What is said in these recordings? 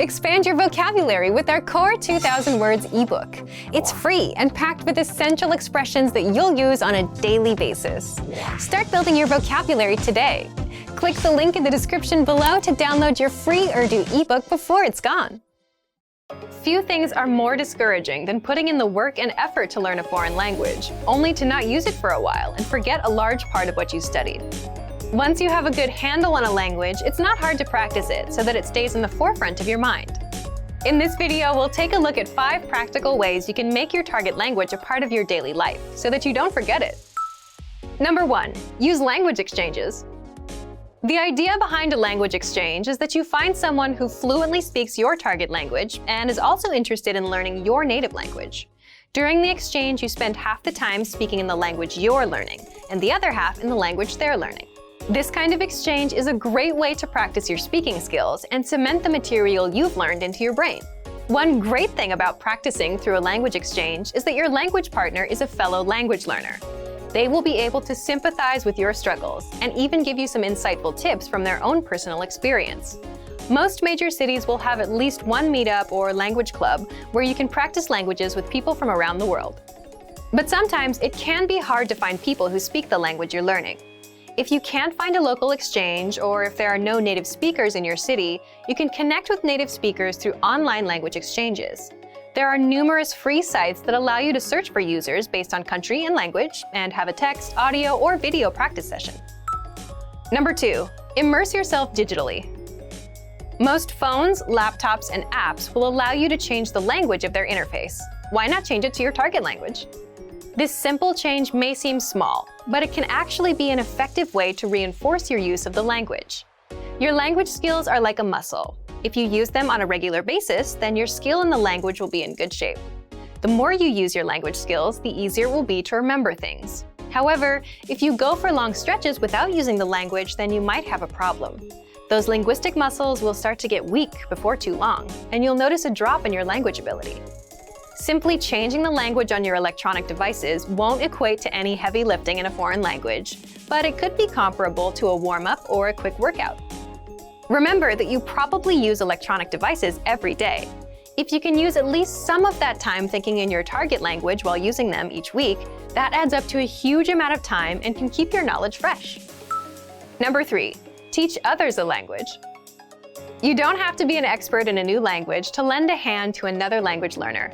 Expand your vocabulary with our Core 2000 Words ebook. It's free and packed with essential expressions that you'll use on a daily basis. Start building your vocabulary today. Click the link in the description below to download your free Urdu ebook before it's gone. Few things are more discouraging than putting in the work and effort to learn a foreign language, only to not use it for a while and forget a large part of what you studied. Once you have a good handle on a language, it's not hard to practice it so that it stays in the forefront of your mind. In this video, we'll take a look at 5 practical ways you can make your target language a part of your daily life so that you don't forget it. Number 1. Use language exchanges. The idea behind a language exchange is that you find someone who fluently speaks your target language and is also interested in learning your native language. During the exchange, you spend half the time speaking in the language you're learning and the other half in the language they're learning. This kind of exchange is a great way to practice your speaking skills and cement the material you've learned into your brain. One great thing about practicing through a language exchange is that your language partner is a fellow language learner. They will be able to sympathize with your struggles and even give you some insightful tips from their own personal experience. Most major cities will have at least one meetup or language club where you can practice languages with people from around the world. But sometimes it can be hard to find people who speak the language you're learning. If you can't find a local exchange, or if there are no native speakers in your city, you can connect with native speakers through online language exchanges. There are numerous free sites that allow you to search for users based on country and language and have a text, audio, or video practice session. Number 2. Immerse yourself digitally. Most phones, laptops, and apps will allow you to change the language of their interface. Why not change it to your target language? This simple change may seem small, but it can actually be an effective way to reinforce your use of the language. Your language skills are like a muscle. If you use them on a regular basis, then your skill in the language will be in good shape. The more you use your language skills, the easier it will be to remember things. However, if you go for long stretches without using the language, then you might have a problem. Those linguistic muscles will start to get weak before too long, and you'll notice a drop in your language ability. Simply changing the language on your electronic devices won't equate to any heavy lifting in a foreign language, but it could be comparable to a warm-up or a quick workout. Remember that you probably use electronic devices every day. If you can use at least some of that time thinking in your target language while using them each week, that adds up to a huge amount of time and can keep your knowledge fresh. Number 3. Teach others a language. You don't have to be an expert in a new language to lend a hand to another language learner.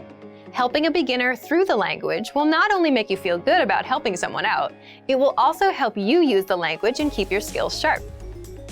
Helping a beginner through the language will not only make you feel good about helping someone out, it will also help you use the language and keep your skills sharp.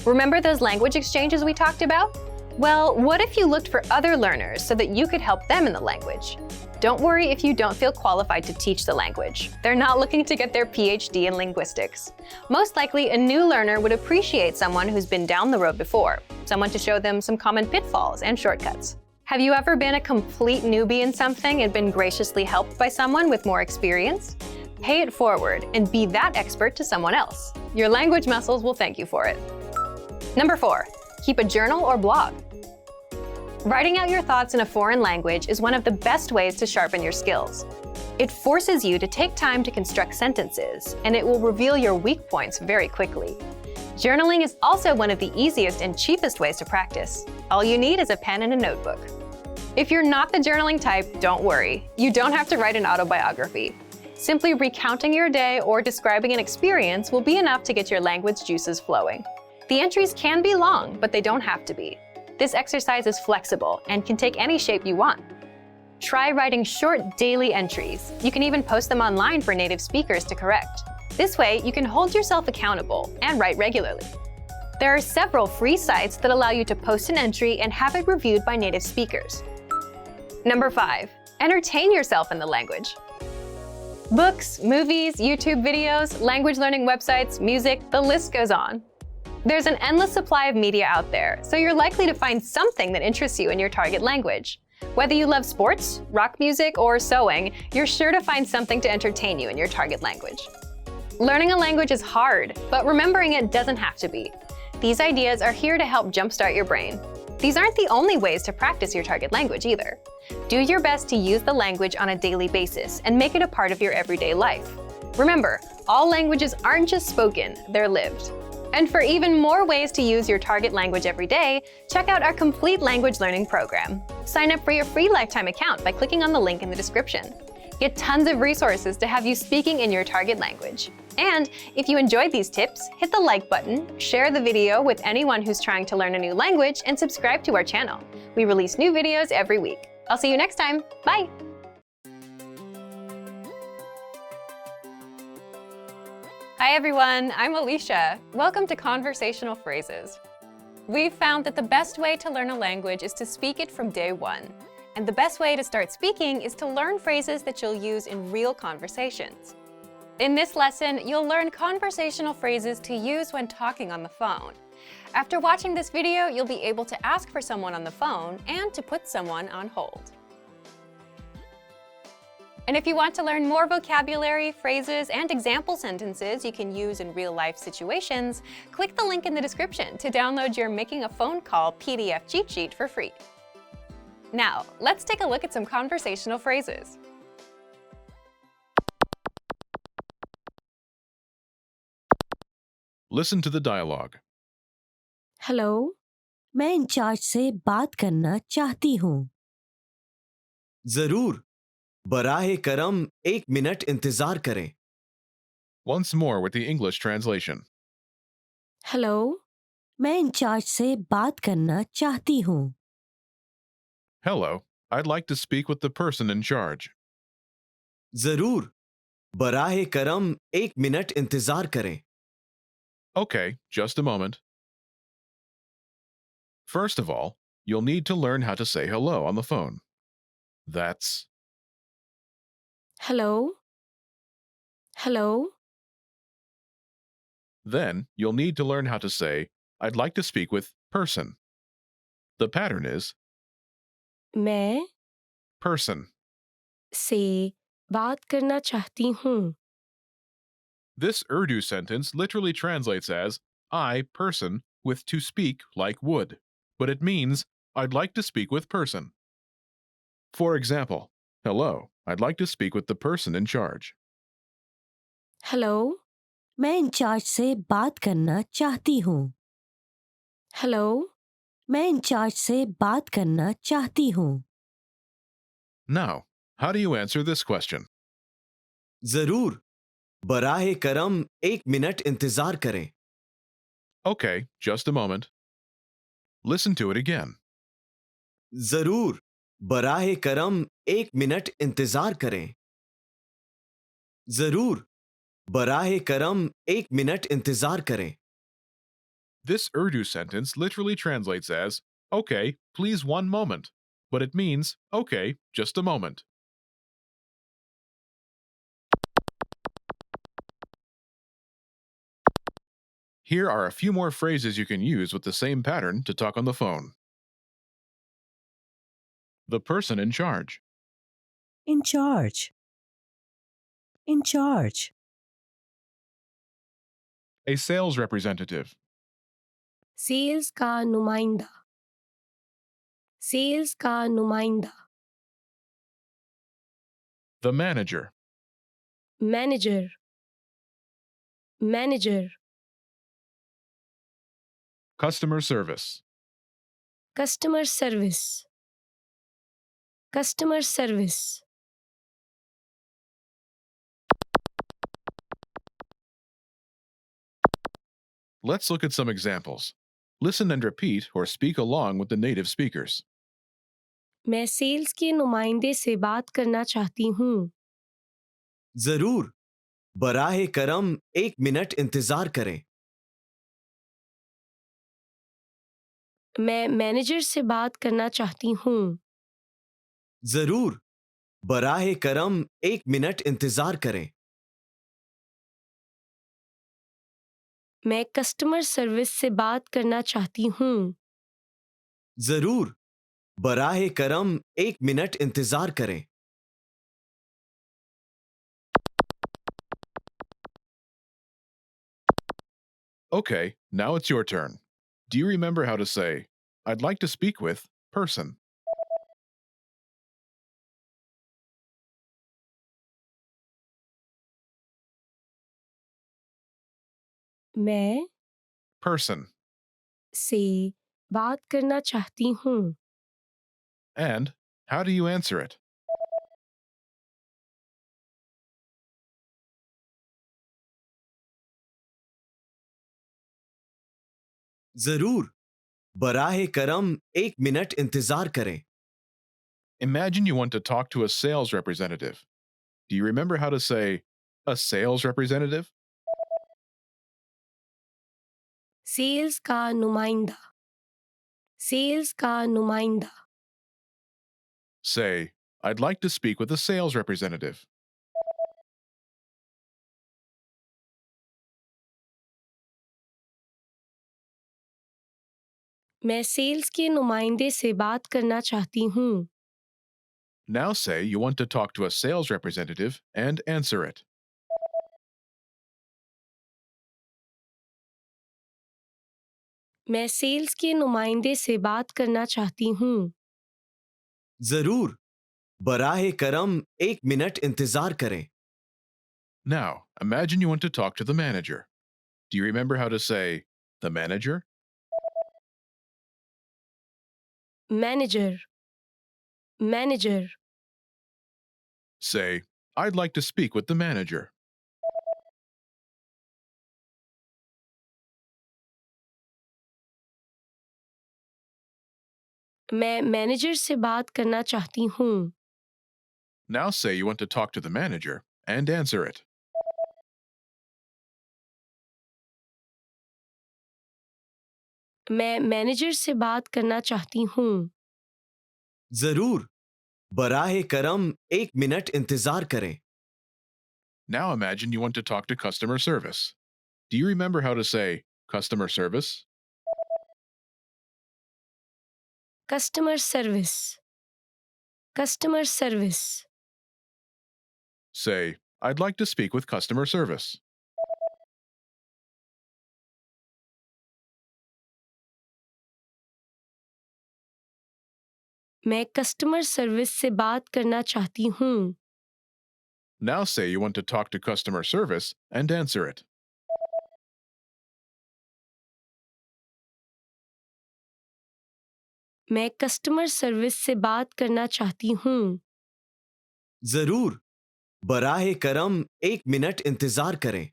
Remember those language exchanges we talked about? Well, what if you looked for other learners so that you could help them in the language? Don't worry if you don't feel qualified to teach the language. They're not looking to get their PhD in linguistics. Most likely, a new learner would appreciate someone who's been down the road before, someone to show them some common pitfalls and shortcuts. Have you ever been a complete newbie in something and been graciously helped by someone with more experience? Pay it forward and be that expert to someone else. Your language muscles will thank you for it. Number 4. Keep a journal or blog. Writing out your thoughts in a foreign language is one of the best ways to sharpen your skills. It forces you to take time to construct sentences, and it will reveal your weak points very quickly. Journaling is also one of the easiest and cheapest ways to practice. All you need is a pen and a notebook. If you're not the journaling type, don't worry. You don't have to write an autobiography. Simply recounting your day or describing an experience will be enough to get your language juices flowing. The entries can be long, but they don't have to be. This exercise is flexible and can take any shape you want. Try writing short daily entries. You can even post them online for native speakers to correct. This way, you can hold yourself accountable and write regularly. There are several free sites that allow you to post an entry and have it reviewed by native speakers. Number 5. Entertain yourself in the language. Books, movies, YouTube videos, language learning websites, music, the list goes on. There's an endless supply of media out there, so you're likely to find something that interests you in your target language. Whether you love sports, rock music, or sewing, you're sure to find something to entertain you in your target language. Learning a language is hard, but remembering it doesn't have to be. These ideas are here to help jumpstart your brain. These aren't the only ways to practice your target language either. Do your best to use the language on a daily basis and make it a part of your everyday life. Remember, all languages aren't just spoken, they're lived. And for even more ways to use your target language every day, check out our complete language learning program. Sign up for your free lifetime account by clicking on the link in the description. Get tons of resources to have you speaking in your target language. And if you enjoyed these tips, hit the like button, share the video with anyone who's trying to learn a new language, and subscribe to our channel. We release new videos every week. I'll see you next time. Bye! Hi everyone, I'm Alicia. Welcome to Conversational Phrases. We've found that the best way to learn a language is to speak it from day one. And the best way to start speaking is to learn phrases that you'll use in real conversations. In this lesson, you'll learn conversational phrases to use when talking on the phone. After watching this video, you'll be able to ask for someone on the phone and to put someone on hold. And if you want to learn more vocabulary, phrases, and example sentences you can use in real-life situations, click the link in the description to download your Making a Phone Call PDF cheat sheet for free. Now, let's take a look at some conversational phrases. Listen to the dialogue. Hello, मैं in charge से बात करना चाहती हूँ। जरूर, बराहे करम 1 minute इंतजार करें। Once more with the English translation. Hello, मैं इंचार्ज से बात करना चाहती हूँ। Hello, I'd like to speak with the person in charge. जरूर, बराहे करम 1 मिनट इंतजार करें। Okay, just a moment. First of all, you'll need to learn how to say hello on the phone. That's hello, hello, Then you'll need to learn how to say, I'd like to speak with person. The pattern is मैं person. से बात करना चाहती हूँ। This Urdu sentence literally translates as I, person, with to speak like would, but it means I'd like to speak with person. For example, hello, I'd like to speak with the person in charge. Hello, मैं in charge से बात करना चाहती हूँ। Hello, मैं in charge से बात करना चाहती हूँ। Now, how do you answer this question? जरूर, बराहे करम 1 मिनट इंतजार करें। Okay, just a moment. Listen to it again. जरूर, बराहे करम 1 मिनट इंतजार करें। जरूर, बराहे करम 1 मिनट इंतजार करें। This Urdu sentence literally translates as, okay, please 1 moment, but it means, okay, just a moment. Here are a few more phrases you can use with the same pattern to talk on the phone. The person in charge. In charge. In charge. A sales representative. Sales का नुमाइंदा। Sales का नुमाइंदा। The manager. Manager. Manager. Customer service. Customer service. Customer service. Let's look at some examples. Listen and repeat or speak along with the native speakers. मैं sales के नुमाइंदे से बात करना चाहती हूँ। जरूर, बराहे करम 1 मिनट इंतजार करें। मैं मैनेजर से बात करना चाहती हूँ। जरूर, बराहे करम 1 मिनट इंतजार करें। मैं कस्टमर सर्विस से बात करना चाहती हूँ। जरूर, बराहे करम 1 मिनट इंतजार करें। Okay, now it's your turn. Do you remember how to say, I'd like to speak with person? मैं person. से बात करना चाहती हूँ. And how do you answer it? जरूर. बराहे करम 1 मिनट इंतजार करें. Imagine you want to talk to a sales representative. Do you remember how to say a sales representative? Sales का नुमाइंदा. सेल्स का नुमाइंदा. Say, I'd like to speak with a sales representative. मैं sales के नुमाइंदे से बात करना चाहती हूँ. Now say you want to talk to a sales representative and answer it. मैं सेल्स के नुमाइंदे से बात करना चाहती हूँ. जरूर. बराहे करम 1 मिनट इंतजार करें. Now, imagine you want to talk to the manager. Do you remember how to say the manager? Manager. Manager. Say, I'd like to speak with the manager. मैं मैनेजर से बात करना चाहती हूँ. Now say you want to talk to the manager and answer it. मैं manager से बात करना चाहती हूँ. जरूर. बराहे करम 1 मिनट इंतजार करें. Now imagine you want to talk to customer service. Do you remember how to say customer service? Customer service. Customer service. Say, I'd like to speak with customer service. मैं कस्टमर सर्विस से बात करना चाहती हूँ. Now say you want to talk to customer service and answer it. मैं customer service से बात करना चाहती हूँ. जरूर. बराहे करम 1 मिनट इंतजार करें.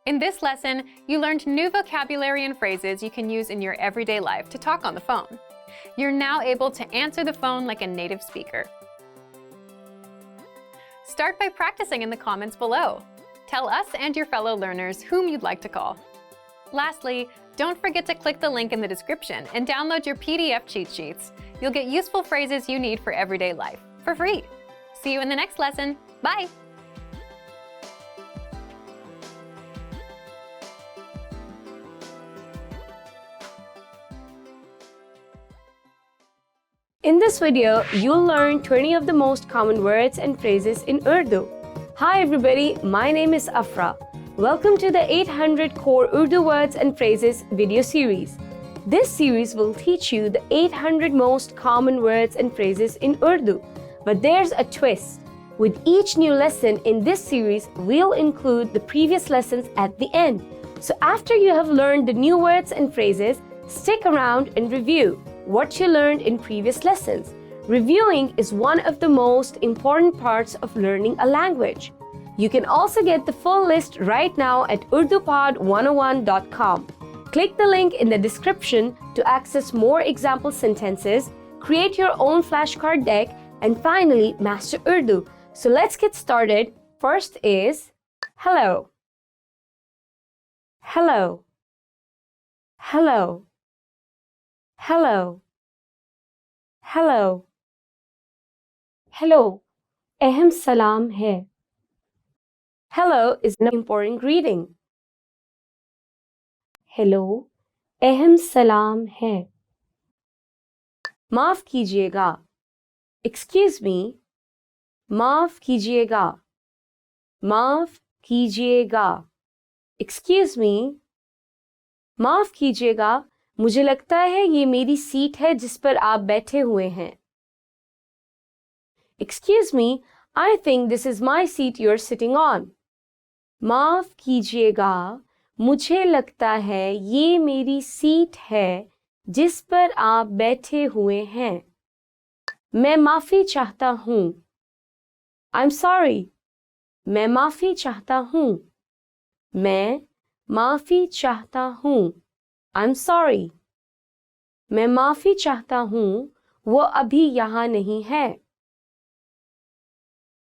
In this lesson, you learned new vocabulary and phrases you can use in your everyday life to talk on the phone. You're now able to answer the phone like a native speaker. Start by practicing in the comments below. Tell us and your fellow learners whom you'd like to call. Lastly, don't forget to click the link in the description and download your PDF cheat sheets. You'll get useful phrases you need for everyday life for free. See you in the next lesson. Bye! In this video, you'll learn 20 of the most common words and phrases in Urdu. Hi everybody, my name is Afra. Welcome to the 800 Core Urdu Words and Phrases video series. This series will teach you the 800 most common words and phrases in Urdu. But there's a twist. With each new lesson in this series, we'll include the previous lessons at the end. So after you have learned the new words and phrases, stick around and review what you learned in previous lessons. Reviewing is one of the most important parts of learning a language. You can also get the full list right now at urdupod101.com. Click the link in the description to access more example sentences, create your own flashcard deck, and finally master Urdu. So let's get started. First is hello. Hello. Hello. Hello. Hello. Hello. Ahem salam hai. Hello is an important greeting. Hello. Ahem salam hai. Maaf kijiyega. Excuse me. Maaf kijiyega. Maaf kijiyega. Excuse me. माफ कीजिएगा, मुझे लगता है ये मेरी seat है जिस पर आप बैठे हुए हैं. Excuse me, I think this is my seat you're sitting on. माफ कीजिएगा, मुझे लगता है ये मेरी सीट है जिस पर आप बैठे हुए हैं। मैं माफी चाहता हूँ। I'm sorry. मैं माफी चाहता हूँ। मैं माफी चाहता हूँ। I'm sorry. मैं माफी चाहता हूँ, वो अभी यहाँ नहीं है।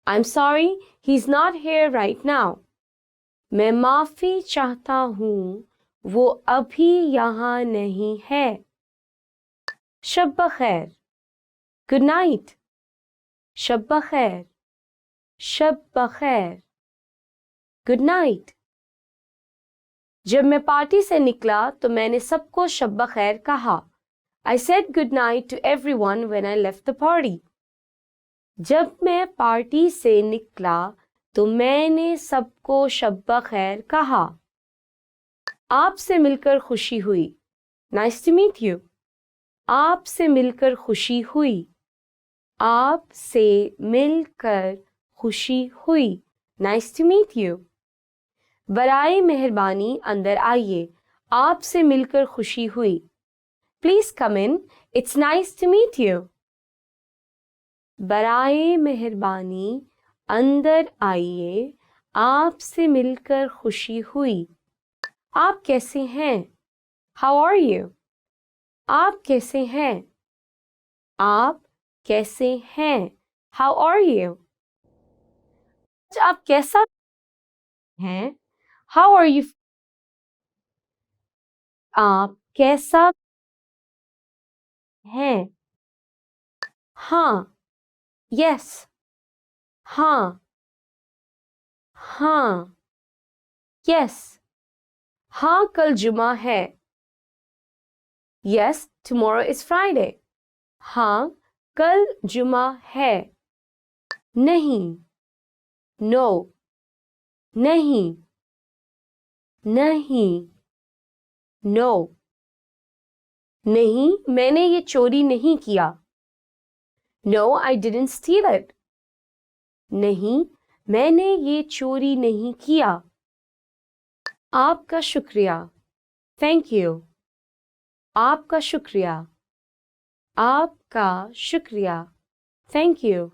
I'm sorry, he's not here right now. मैं माफी चाहता हूँ, वो अभी यहाँ नहीं है। शब बखैर। Good night. शब बखैर। शब बखैर। Good night. जब मैं पार्टी से निकला तो मैंने सबको शब बखैर कहा। I said good night to everyone when I left the party. जब मैं पार्टी से निकला तो मैंने सबको शब बखैर कहा। आपसे मिलकर खुशी हुई। Nice to meet you. आपसे मिलकर खुशी हुई। आपसे मिलकर खुशी हुई। Nice to meet you. बराए मेहरबानी अंदर आइए, आपसे मिलकर खुशी हुई। Please come in. It's nice to meet you. बराए मेहरबानी अंदर आइए, आपसे मिलकर खुशी हुई। आप कैसे हैं? How are you? आप कैसे हैं? आप कैसे हैं? How are you? आप कैसा हैं? How are you? आप कैसा हैं? हाँ, yes. हाँ, हाँ, yes. हाँ, कल जुमा है। Yes, tomorrow is Friday. हाँ, कल जुमा है। नहीं, no. नहीं, नहीं, no. नहीं, मैंने ये चोरी नहीं किया। No, I didn't steal it. नहीं, मैंने ये चोरी नहीं किया। आपका शुक्रिया। Thank you. आपका शुक्रिया। आपका शुक्रिया। Thank you.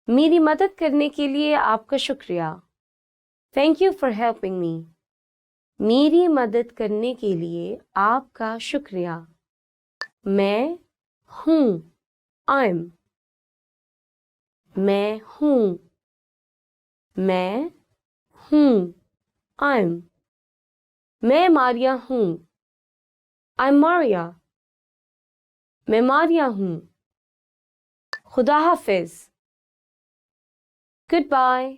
मेरी मदद करने के लिए आपका शुक्रिया। Thank you for helping me. मेरी मदद करने के लिए आपका शुक्रिया। मैं हूँ। I'm. मैं हूँ। मैं हूँ। I'm. मैं मारिया हूँ। I'm Maria. मैं मारिया हूँ। खुदा हाफिज। Goodbye.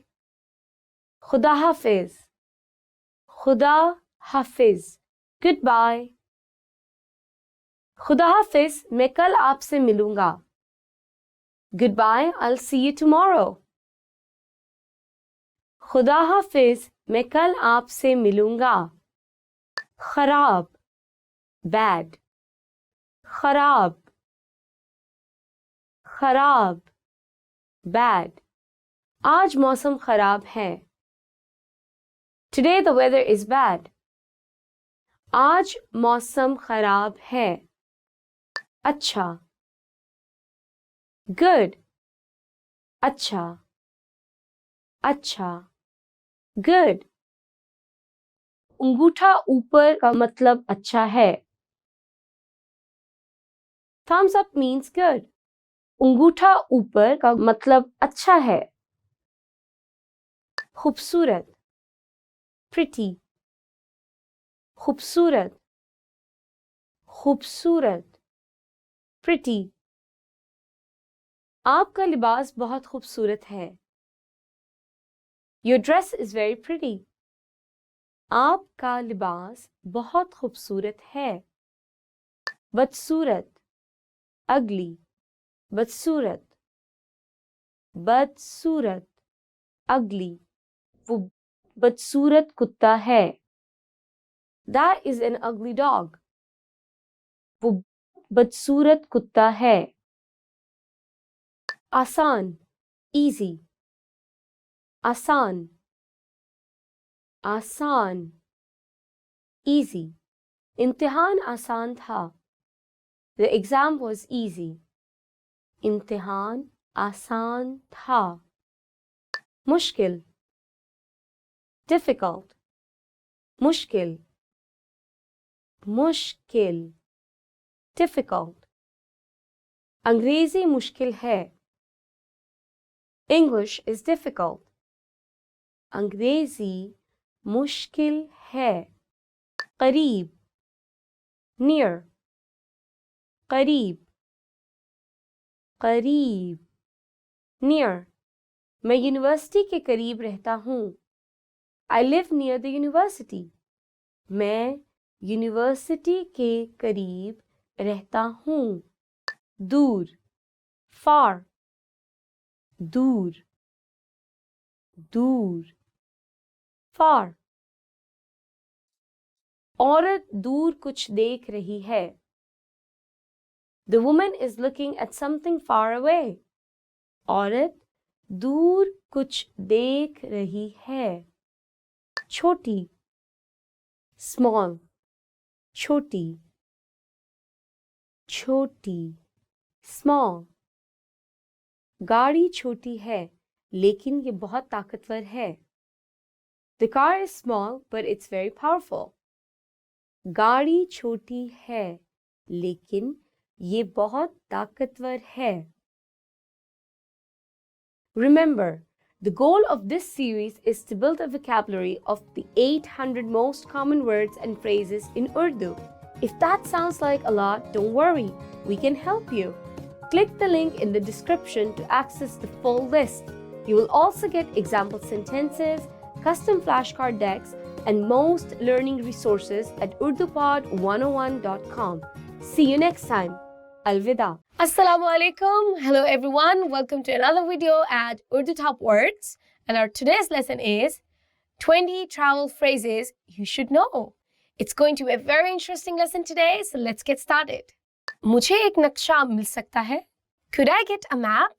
खुदा हाफिज। खुदा हाफिज। Goodbye. खुदा हाफिज, मैं कल आपसे मिलूंगा। Goodbye, I'll see you tomorrow. खुदा हाफिज, मैं कल आपसे मिलूंगा। खराब। Bad. खराब। खराब। Bad. आज मौसम खराब है। Today the weather is bad. आज मौसम खराब है। अच्छा। Good. अच्छा। अच्छा। Good. अंगूठा ऊपर का मतलब अच्छा है। Thumbs up means good. अंगूठा ऊपर का मतलब अच्छा है। खूबसूरत। Pretty. खूबसूरत। खूबसूरत। Pretty. आपका लिबास बहुत खूबसूरत है। Your dress is very pretty. आपका लिबास बहुत खूबसूरत है। बदसूरत। Ugly. बदसूरत। बदसूरत। Ugly. वो बदसूरत कुत्ता है। That is an ugly dog. वो बदसूरत कुत्ता है। आसान। Easy. आसान। आसान, easy. इम्तिहान आसान था. The exam was easy. इम्तिहान आसान था. मुश्किल, difficult. मुश्किल, मुश्किल, difficult. अंग्रेजी मुश्किल है. English is difficult. अंग्रेजी मुश्किल है. करीब, near. करीब, करीब, near. मैं यूनिवर्सिटी के करीब रहता हूँ. I live near the university. मैं यूनिवर्सिटी के करीब रहता हूँ. दूर, far. दूर, दूर, far. औरत दूर कुछ देख रही है. The woman is looking at something far away. औरत दूर कुछ देख रही है. छोटी, small. छोटी, छोटी, small. गाड़ी छोटी है लेकिन ये बहुत ताकतवर है. The car is small but it's very powerful. गाड़ी छोटी है लेकिन ये बहुत ताकतवर है. Remember, the goal of this series is to build a vocabulary of the 800 most common words and phrases in Urdu. If that sounds like a lot, don't worry, we can help you. Click the link in the description to access the full list. You will also get example sentences, custom flashcard decks, and most learning resources at urdupod101.com. See you next time. Alvida. Assalamu alaikum. Hello everyone. Welcome to another video at Urdu Top Words. And our today's lesson is 20 travel phrases you should know. It's going to be a very interesting lesson today, so let's get started. मुझे एक नक्शा मिल सकता है? Could I get a map?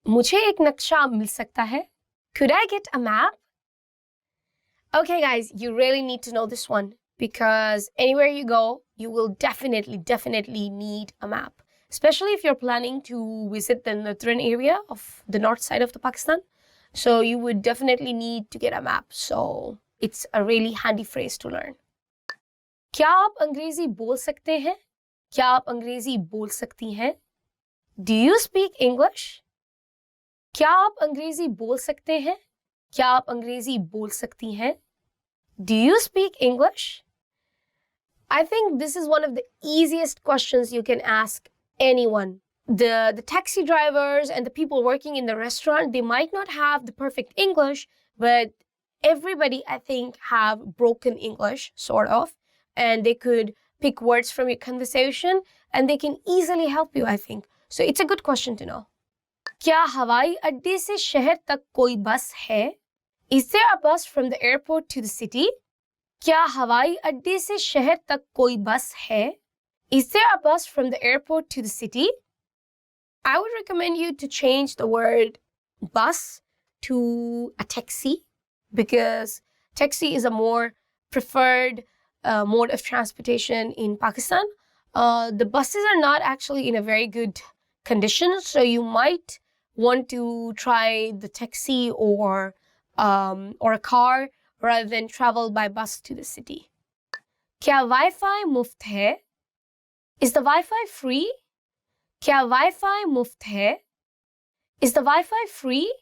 मुझे एक नक्शा मिल सकता है? Could I get a map? Okay guys, you really need to know this one because anywhere you go, you will definitely need a map. Especially if you're planning to visit the northern area of the north side of the Pakistan. So you would definitely need to get a map. So it's a really handy phrase to learn. क्या आप अंग्रेजी बोल सकते हैं? क्या आप अंग्रेजी बोल सकती हैं? Do you speak English? क्या आप अंग्रेजी बोल सकते हैं? क्या आप अंग्रेजी बोल सकती हैं? Do you speak English? I think this is one of the easiest questions you can ask anyone. The taxi drivers and the people working in the restaurant, they might not have the perfect English, but everybody, I think, have broken English, sort of, and they could pick words from your conversation and they can easily help you, I think. So it's a good question to know. क्या हवाई अड्डे से शहर तक कोई बस है? Is there a bus from the airport to the city? क्या हवाई अड्डे से शहर तक कोई बस है? Is there a bus from the airport to the city? I would recommend you to change the word bus to a taxi because taxi is a more preferred mode of transportation in Pakistan. The buses are not actually in a very good condition, so you might want to try the taxi or a car rather than travel by bus to the city. क्या Wi-Fi मुफ्त है? Is the Wi-Fi free? क्या Wi-Fi मुफ्त है? Is the Wi-Fi free?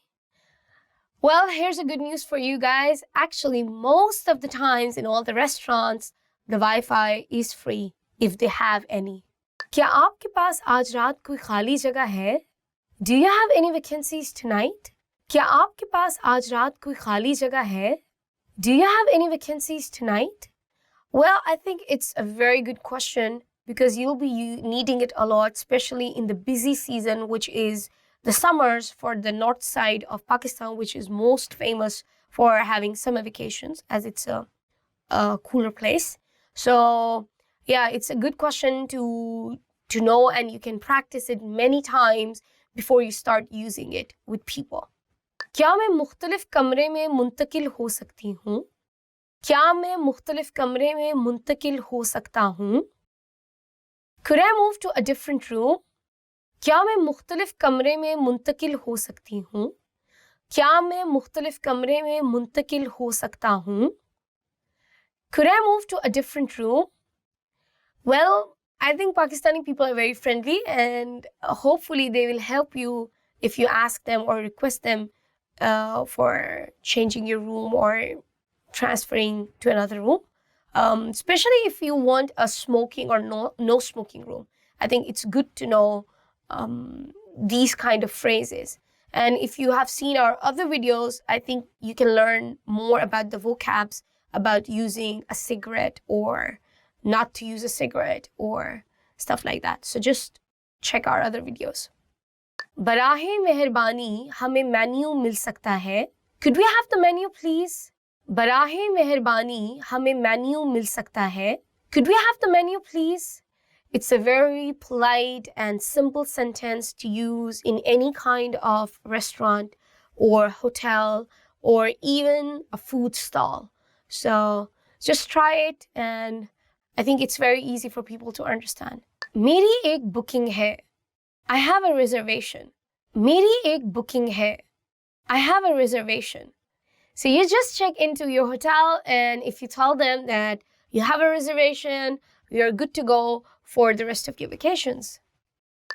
Well, here's a good news for you guys. Actually, most of the times in all the restaurants, the Wi-Fi is free if they have any. क्या आपके पास आज रात कोई खाली जगह है? Do you have any vacancies tonight? क्या आपके पास आज रात कोई खाली जगह है? Do you have any vacancies tonight? Well, I think it's a very good question because you'll be needing it a lot, especially in the busy season, which is the summers for the north side of Pakistan, which is most famous for having summer vacations as it's a cooler place. So yeah, it's a good question to know, and you can practice it many times before you start using it with people. क्या मैं मुख्तलिफ कमरे में मुंतकिल हो सकती हूँ? क्या मैं मुख्तलिफ कमरे में मुंतकिल हो सकता हूँ? Could I move to a different room? क्या मैं मुख्तलिफ कमरे में मुंतकिल हो सकती हूँ? क्या मैं मुख्तलिफ कमरे में मुंतकिल हो सकता हूँ? Could I move to a different room? Well, I think Pakistani people are very friendly and hopefully they will help you if you ask them or request them for changing your room or transferring to another room. Especially if you want a smoking or no smoking room. I think it's good to know these kind of phrases. And if you have seen our other videos, I think you can learn more about the vocabs about using a cigarette or not to use a cigarette or stuff like that. So just check our other videos. बराहे मेहरबानी हमें menu मिल सकता है? Could we have the menu please? बराहे मेहरबानी हमें menu मिल सकता है? Could we have the menu please? It's a very polite and simple sentence to use in any kind of restaurant or hotel or even a food stall. So just try it and I think it's very easy for people to understand. मेरी एक booking है. I have a reservation. मेरी एक booking है. I have a reservation. So you just check into your hotel and if you tell them that you have a reservation, you're good to go for the rest of your vacations.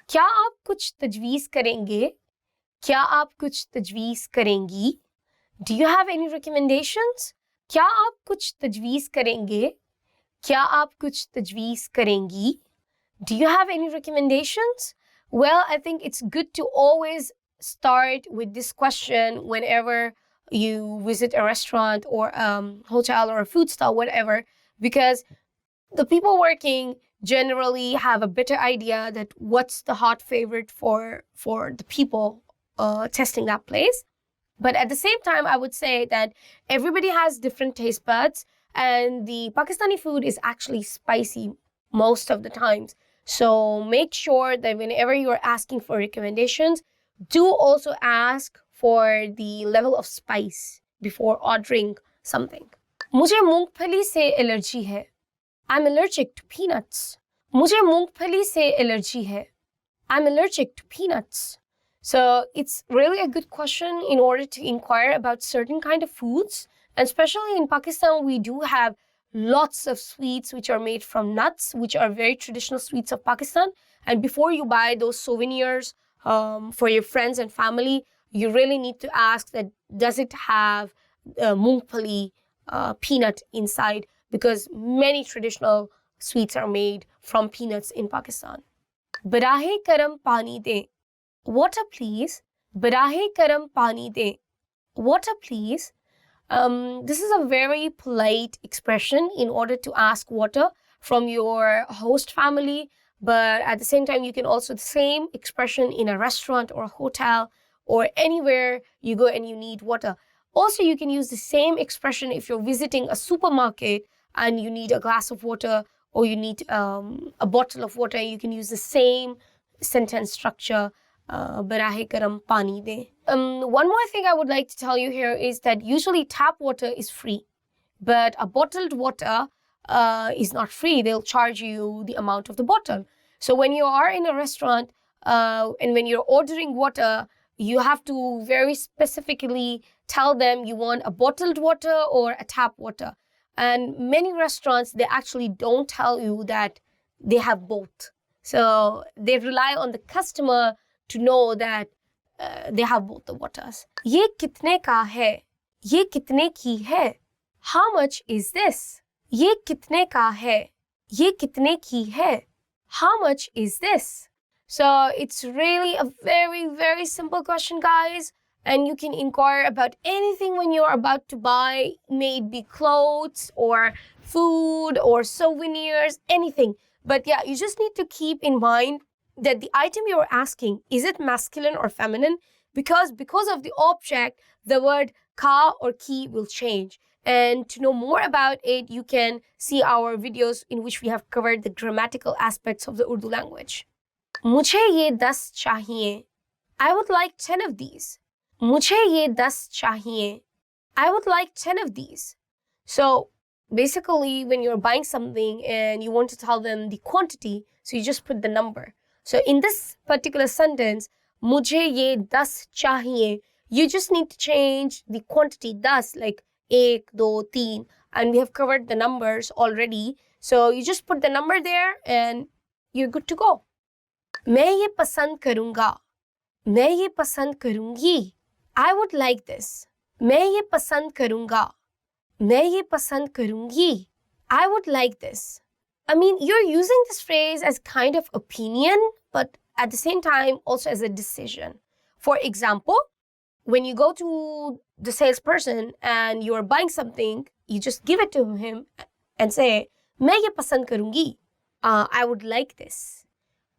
क्या आप कुछ तजवीज़ करेंगे? क्या आप कुछ तजवीज़ करेंगी? Do you have any recommendations? क्या आप कुछ तजवीज़ करेंगे? क्या आप कुछ तजवीज़ करेंगी? Do you have any recommendations? Well, I think it's good to always start with this question whenever you visit a restaurant or hotel or a food stall, whatever, because the people working generally have a better idea that what's the hot favorite for the people testing that place. But at the same time, I would say that everybody has different taste buds and the Pakistani food is actually spicy most of the times. So make sure that whenever you're asking for recommendations, do also ask for the level of spice before ordering something. मुझे मूंगफली से allergy है. I'm allergic to peanuts. मुझे मूंगफली से allergy है. I'm allergic to peanuts. So it's really a good question in order to inquire about certain kind of foods. And especially in Pakistan, we do have lots of sweets which are made from nuts, which are very traditional sweets of Pakistan. And before you buy those souvenirs for your friends and family, you really need to ask that does it have mungpali peanut inside, because many traditional sweets are made from peanuts in Pakistan. Barahe karam pani de. Water please. Barahe karam pani de. Water please. This is a very polite expression in order to ask water from your host family, but at the same time you can also the same expression in a restaurant or a hotel or anywhere you go and you need water. Also, you can use the same expression if you're visiting a supermarket and you need a glass of water or you need a bottle of water. You can use the same sentence structure. Barahe karam pani de. One more thing I would like to tell you here is that usually tap water is free, but a bottled water is not free. They'll charge you the amount of the bottle. So when you are in a restaurant and when you're ordering water, you have to very specifically tell them you want a bottled water or a tap water. And many restaurants, they actually don't tell you that they have both. So they rely on the customer to know that they have both the waters. Ye kitne ka hai? Ye kitne ki hai? How much is this? Ye kitne ka hai? Ye kitne ki hai? How much is this? So it's really a very, very simple question, guys. And you can inquire about anything when you're about to buy, may it be clothes or food or souvenirs, anything. But yeah, you just need to keep in mind that the item you're asking, is it masculine or feminine? Because of the object, the word ka or ki will change. And to know more about it, you can see our videos in which we have covered the grammatical aspects of the Urdu language. Mujhe ye 10 chahiye. I would like 10 of these. Mujhe ye 10 chahiye. I would like 10 of these. So basically when you're buying something and you want to tell them the quantity, so you just put the number. So in this particular sentence, मुझे ये 10 चाहिए, you just need to change the quantity 10, like 1, 2, 3, and we have covered the numbers already. So you just put the number there and you're good to go. मैं ये पसंद करूँगा, मैं ये पसंद करूँगी. I would like this. मैं ये पसंद करूँगा, मैं ये पसंद करूँगी. I would like this. I mean, you're using this phrase as kind of opinion, but at the same time also as a decision. For example, when you go to the salesperson and you're buying something, you just give it to him and say, मैं ये पसंद करूँगी. I would like this.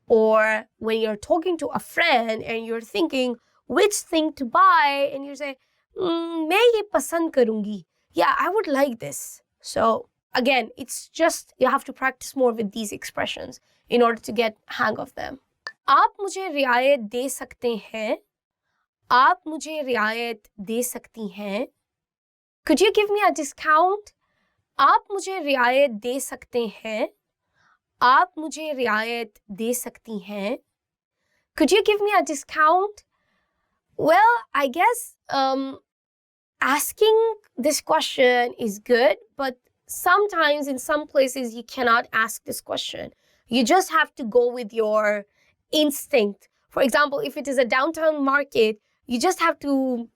Or when you're talking to a friend and you're thinking which thing to buy, and you say, मैं ये पसंद करूँगी. Yeah, I would like this. So again, it's just you have to practice more with these expressions in order to get hang of them. आप मुझे रियायत दे सकते हैं. आप मुझे रियायत दे सकती हैं. Could you give me a discount? आप मुझे रियायत दे सकते हैं. आप मुझे रियायत दे सकती हैं. Could you give me a discount? Well, I guess asking this question is good, but sometimes in some places you cannot ask this question. You just have to go with your instinct. For example, if it is a downtown market, you just have to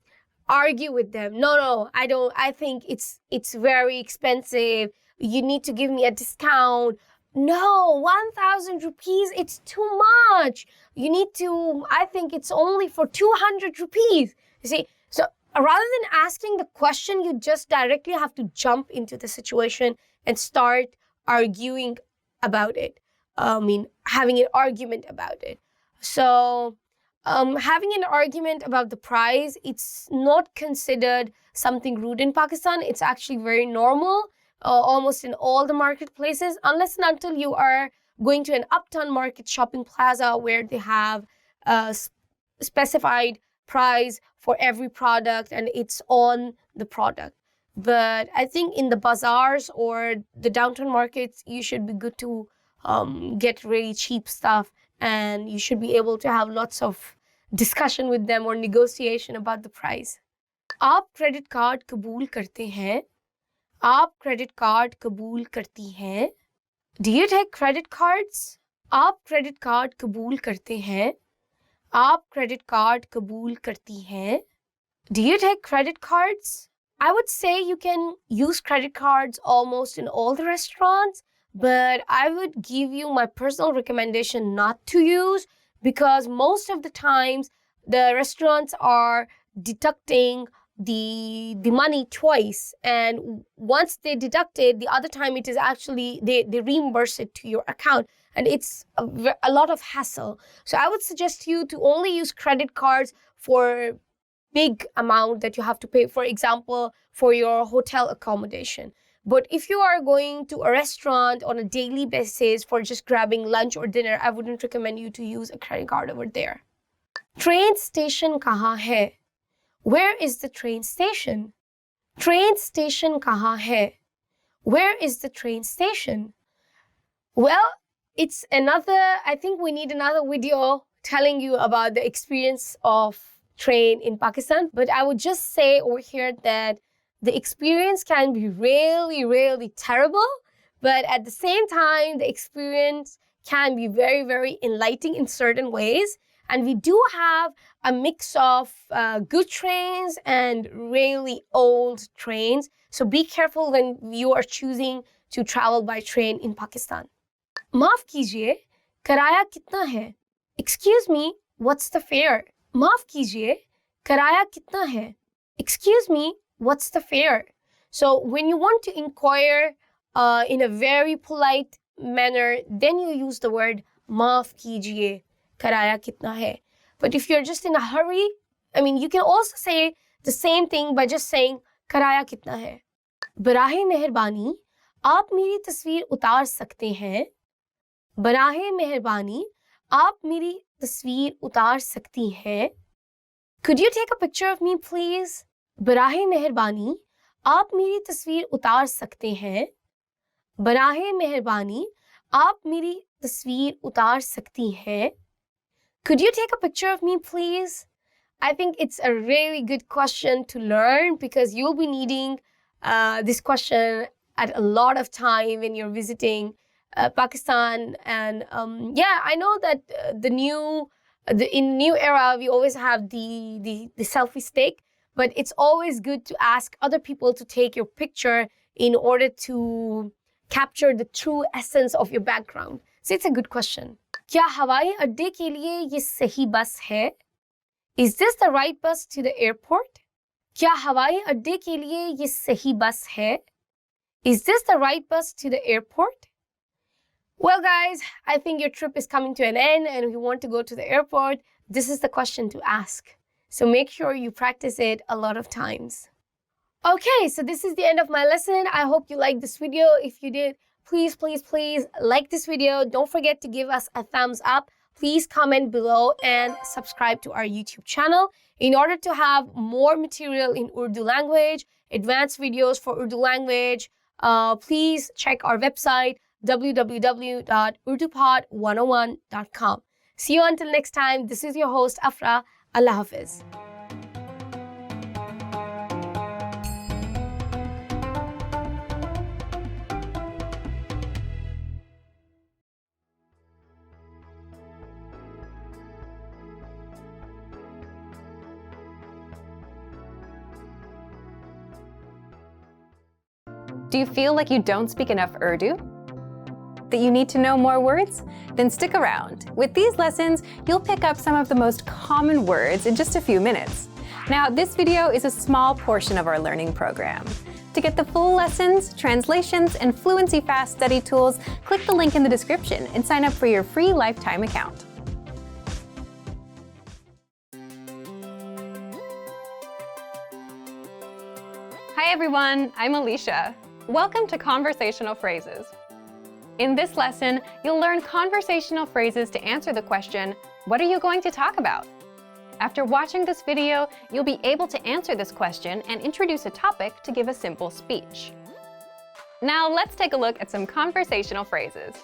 argue with them. No, I don't. I think it's very expensive. You need to give me a discount. No, 1,000 rupees, it's too much. You need to, I think it's only for 200 rupees. You see, so rather than asking the question, you just directly have to jump into the situation and start arguing about it. Having an argument about it. So, having an argument about the price, it's not considered something rude in Pakistan. It's actually very normal. Almost in all the marketplaces, unless and until you are going to an uptown market shopping plaza where they have a specified price for every product and it's on the product. But I think in the bazaars or the downtown markets, you should be good to get really cheap stuff, and you should be able to have lots of discussion with them or negotiation about the price. आप credit card कबूल करते हैं? आप credit card कबूल करती हैं? Do you take credit cards? आप credit card कबूल करते हैं? आप credit card कबूल करती हैं? Do you take credit cards? I would say you can use credit cards almost in all the restaurants, but I would give you my personal recommendation not to use, because most of the times the restaurants are deducting the money twice, and once they deduct it, the other time it is actually they reimburse it to your account, and it's a lot of hassle. So I would suggest you to only use credit cards for big amount that you have to pay, for example, for your hotel accommodation. But if you are going to a restaurant on a daily basis for just grabbing lunch or dinner, I wouldn't recommend you to use a credit card over there. Train station kahan hai? Where is the train station? Train station kahan hai? Where is the train station? Well, it's another, I think we need another video telling you about the experience of train in Pakistan. But I would just say over here that the experience can be really, really terrible. But at the same time, the experience can be very, very enlightening in certain ways. And we do have a mix of good trains and really old trains. So be careful when you are choosing to travel by train in Pakistan. माफ कीजिए, किराया कितना है? Excuse me, what's the fare? माफ कीजिए, किराया कितना है? Excuse me, what's the fare? So when you want to inquire in a very polite manner, then you use the word माफ कीजिए, किराया कितना है? But if you're just in a hurry, you can also say the same thing by just saying किराया कितना है? बराहे मेहरबानी, आप मेरी तस्वीर उतार सकते हैं? बराहे मेहरबानी, आप मेरी तस्वीर उतार सकती हैं? Could you take a picture of me, please? बराहे मेहरबानी, आप मेरी तस्वीर उतार सकते हैं. बराहे मेहरबानी, आप मेरी तस्वीर उतार सकती हैं. Could you take a picture of me, please? I think it's a really good question to learn because you'll be needing this question at a lot of time when you're visiting Pakistan. And yeah, I know that in new era we always have the selfie stick, but it's always good to ask other people to take your picture in order to capture the true essence of your background. So it's a good question. क्या हवाई अड्डे के लिए ये सही बस है? Is this the right bus to the airport? क्या हवाई अड्डे के लिए ये सही बस है? Is this the right bus to the airport? Well, guys, I think your trip is coming to an end and you want to go to the airport. This is the question to ask. So make sure you practice it a lot of times. Okay, so this is the end of my lesson. I hope you liked this video. If you did, please, please, please like this video. Don't forget to give us a thumbs up. Please comment below and subscribe to our YouTube channel. In order to have more material in Urdu language, advanced videos for Urdu language, please check our website www.urdupod101.com. See you until next time. This is your host Afra. Allah Hafiz. Do you feel like you don't speak enough Urdu? That you need to know more words? Then stick around. With these lessons, you'll pick up some of the most common words in just a few minutes. Now, this video is a small portion of our learning program. To get the full lessons, translations, and Fluency Fast study tools, click the link in the description and sign up for your free lifetime account. Hi everyone, I'm Alicia. Welcome to Conversational Phrases. In this lesson, you'll learn conversational phrases to answer the question, what are you going to talk about? After watching this video, you'll be able to answer this question and introduce a topic to give a simple speech. Now let's take a look at some conversational phrases.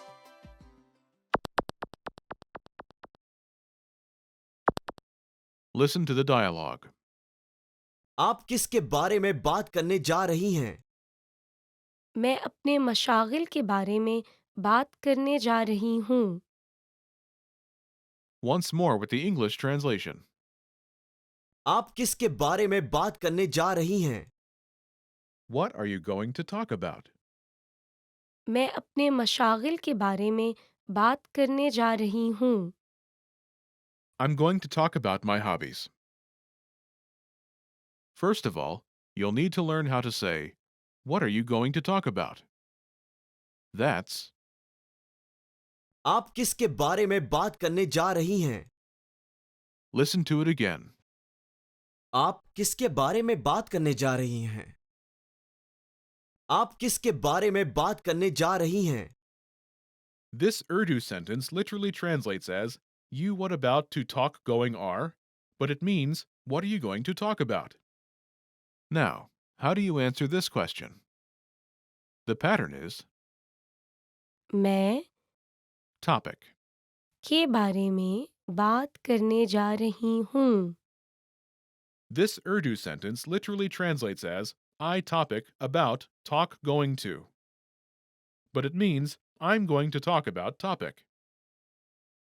Listen to the dialogue. आप किसके बारे में बात करने जा रही हैं? मैं अपने मशागिल के बारे में बात करने जा रही हूँ. Once more with the English translation. आप किसके बारे में बात करने जा रही हैं? What are you going to talk about? मैं अपने मशागिल के बारे में बात करने जा रही हूँ. I'm going to talk about my hobbies. First of all, you'll need to learn how to say, what are you going to talk about? That's आप किसके बारे में बात करने जा रही हैं? listen to it again. आप किसके बारे में बात करने जा रही हैं? आप किसके बारे में बात करने जा रही हैं? This Urdu sentence literally translates as, you what about to talk going are, but it means, what are you going to talk about? Now, how do you answer this question? The pattern is मैं topic. के बारे में बात करने जा रही हूँ. This Urdu sentence literally translates as, I topic about talk going to. But it means, I'm going to talk about topic.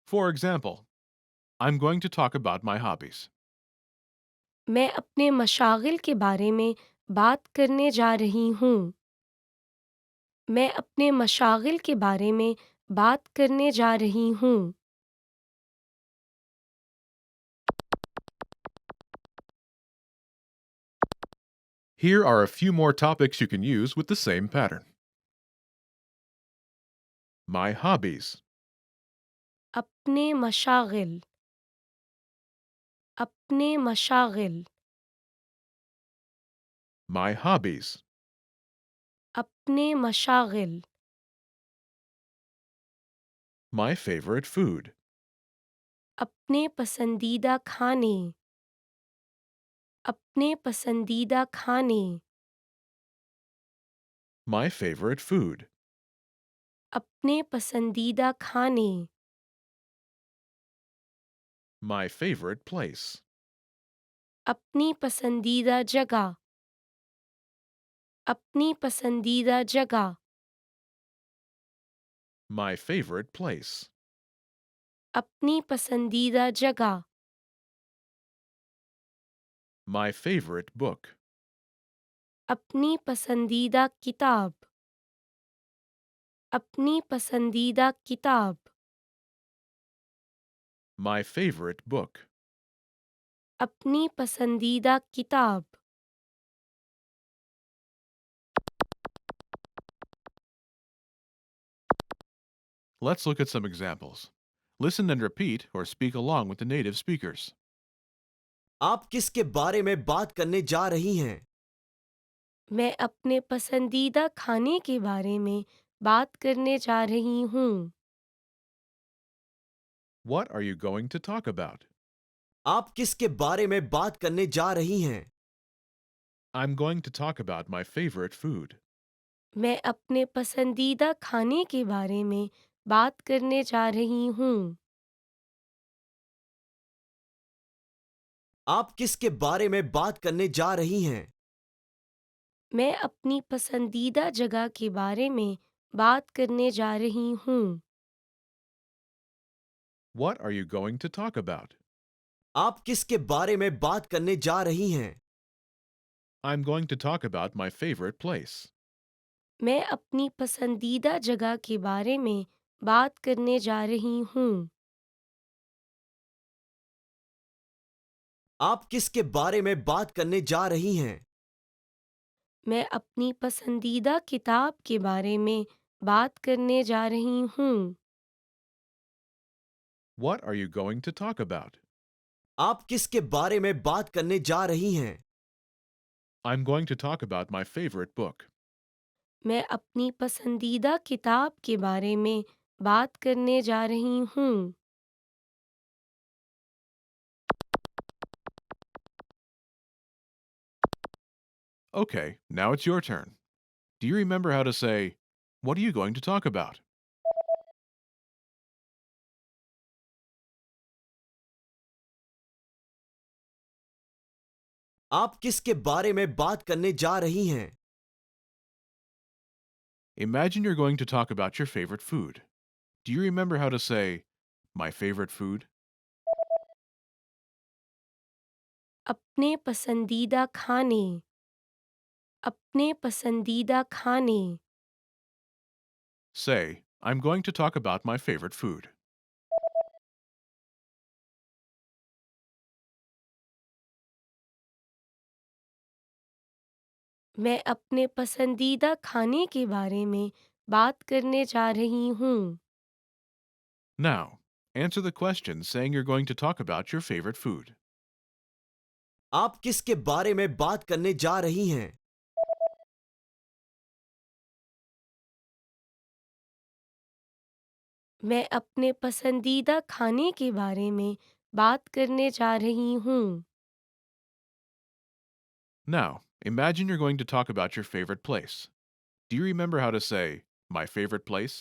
For example, I'm going to talk about my hobbies. मैं अपने मशागिल के बारे में बात करने जा रही हूँ. मैं अपने मशागिल के बारे में बात करने जा रही हूँ. Here are a few more topics you can use with the same pattern. My hobbies. अपने मशागिल. अपने मशागिल. My hobbies. अपने मशागिल. My favorite food. अपने पसंदीदा खाने. अपने पसंदीदा खाने. My favorite food. अपने पसंदीदा खाने, My favorite place. अपनी पसंदीदा जगह, अपनी पसंदीदा जगह, My favorite place. अपनी पसंदीदा जगह, My favorite book. अपनी पसंदीदा किताब, अपनी पसंदीदा किताब, My favorite book. अपनी पसंदीदा किताब. Let's look at some examples. Listen and repeat or speak along with the native speakers. आप किसके बारे में बात करने जा रही हैं? मैं अपने पसंदीदा खाने के बारे में बात करने जा रही हूँ. What are you going to talk about? आप किसके बारे में बात करने जा रही हैं? I'm going to talk about my favorite food. मैं अपने पसंदीदा खाने के बारे में बात करने जा रही हूँ. आप किसके बारे में बात करने जा रही हैं? मैं अपनी पसंदीदा जगह के बारे में बात करने जा रही हूँ. What are you going to talk about? आप किसके बारे में बात करने जा रही हैं? I'm going to talk about my favorite place. मैं अपनी पसंदीदा जगह के बारे में बात करने जा रही हूँ. आप किसके बारे में बात करने जा रही हैं? मैं अपनी पसंदीदा किताब के बारे में बात करने जा रही हूँ. What are you going to talk about? आप किसके बारे में बात करने जा रही हैं? I'm going to talk about my favorite book. मैं अपनी पसंदीदा किताब के बारे में बात करने जा रही हूँ. Okay, now it's your turn. Do you remember how to say, What are you going to talk about? आप किसके बारे में बात करने जा रही हैं? Imagine you're going to talk about your favorite food. Do you remember how to say, My favorite food? अपने पसंदीदा खाने, अपने पसंदीदा खाने, Say, I'm going to talk about my favorite food. मैं अपने पसंदीदा खाने के बारे में बात करने जा रही हूँ. Now, answer the question saying you're going to talk about your favorite food. आप किसके बारे में बात करने जा रही हैं? मैं अपने पसंदीदा खाने के बारे में बात करने जा रही हूँ. Now, imagine you're going to talk about your favorite place. Do you remember how to say, My favorite place?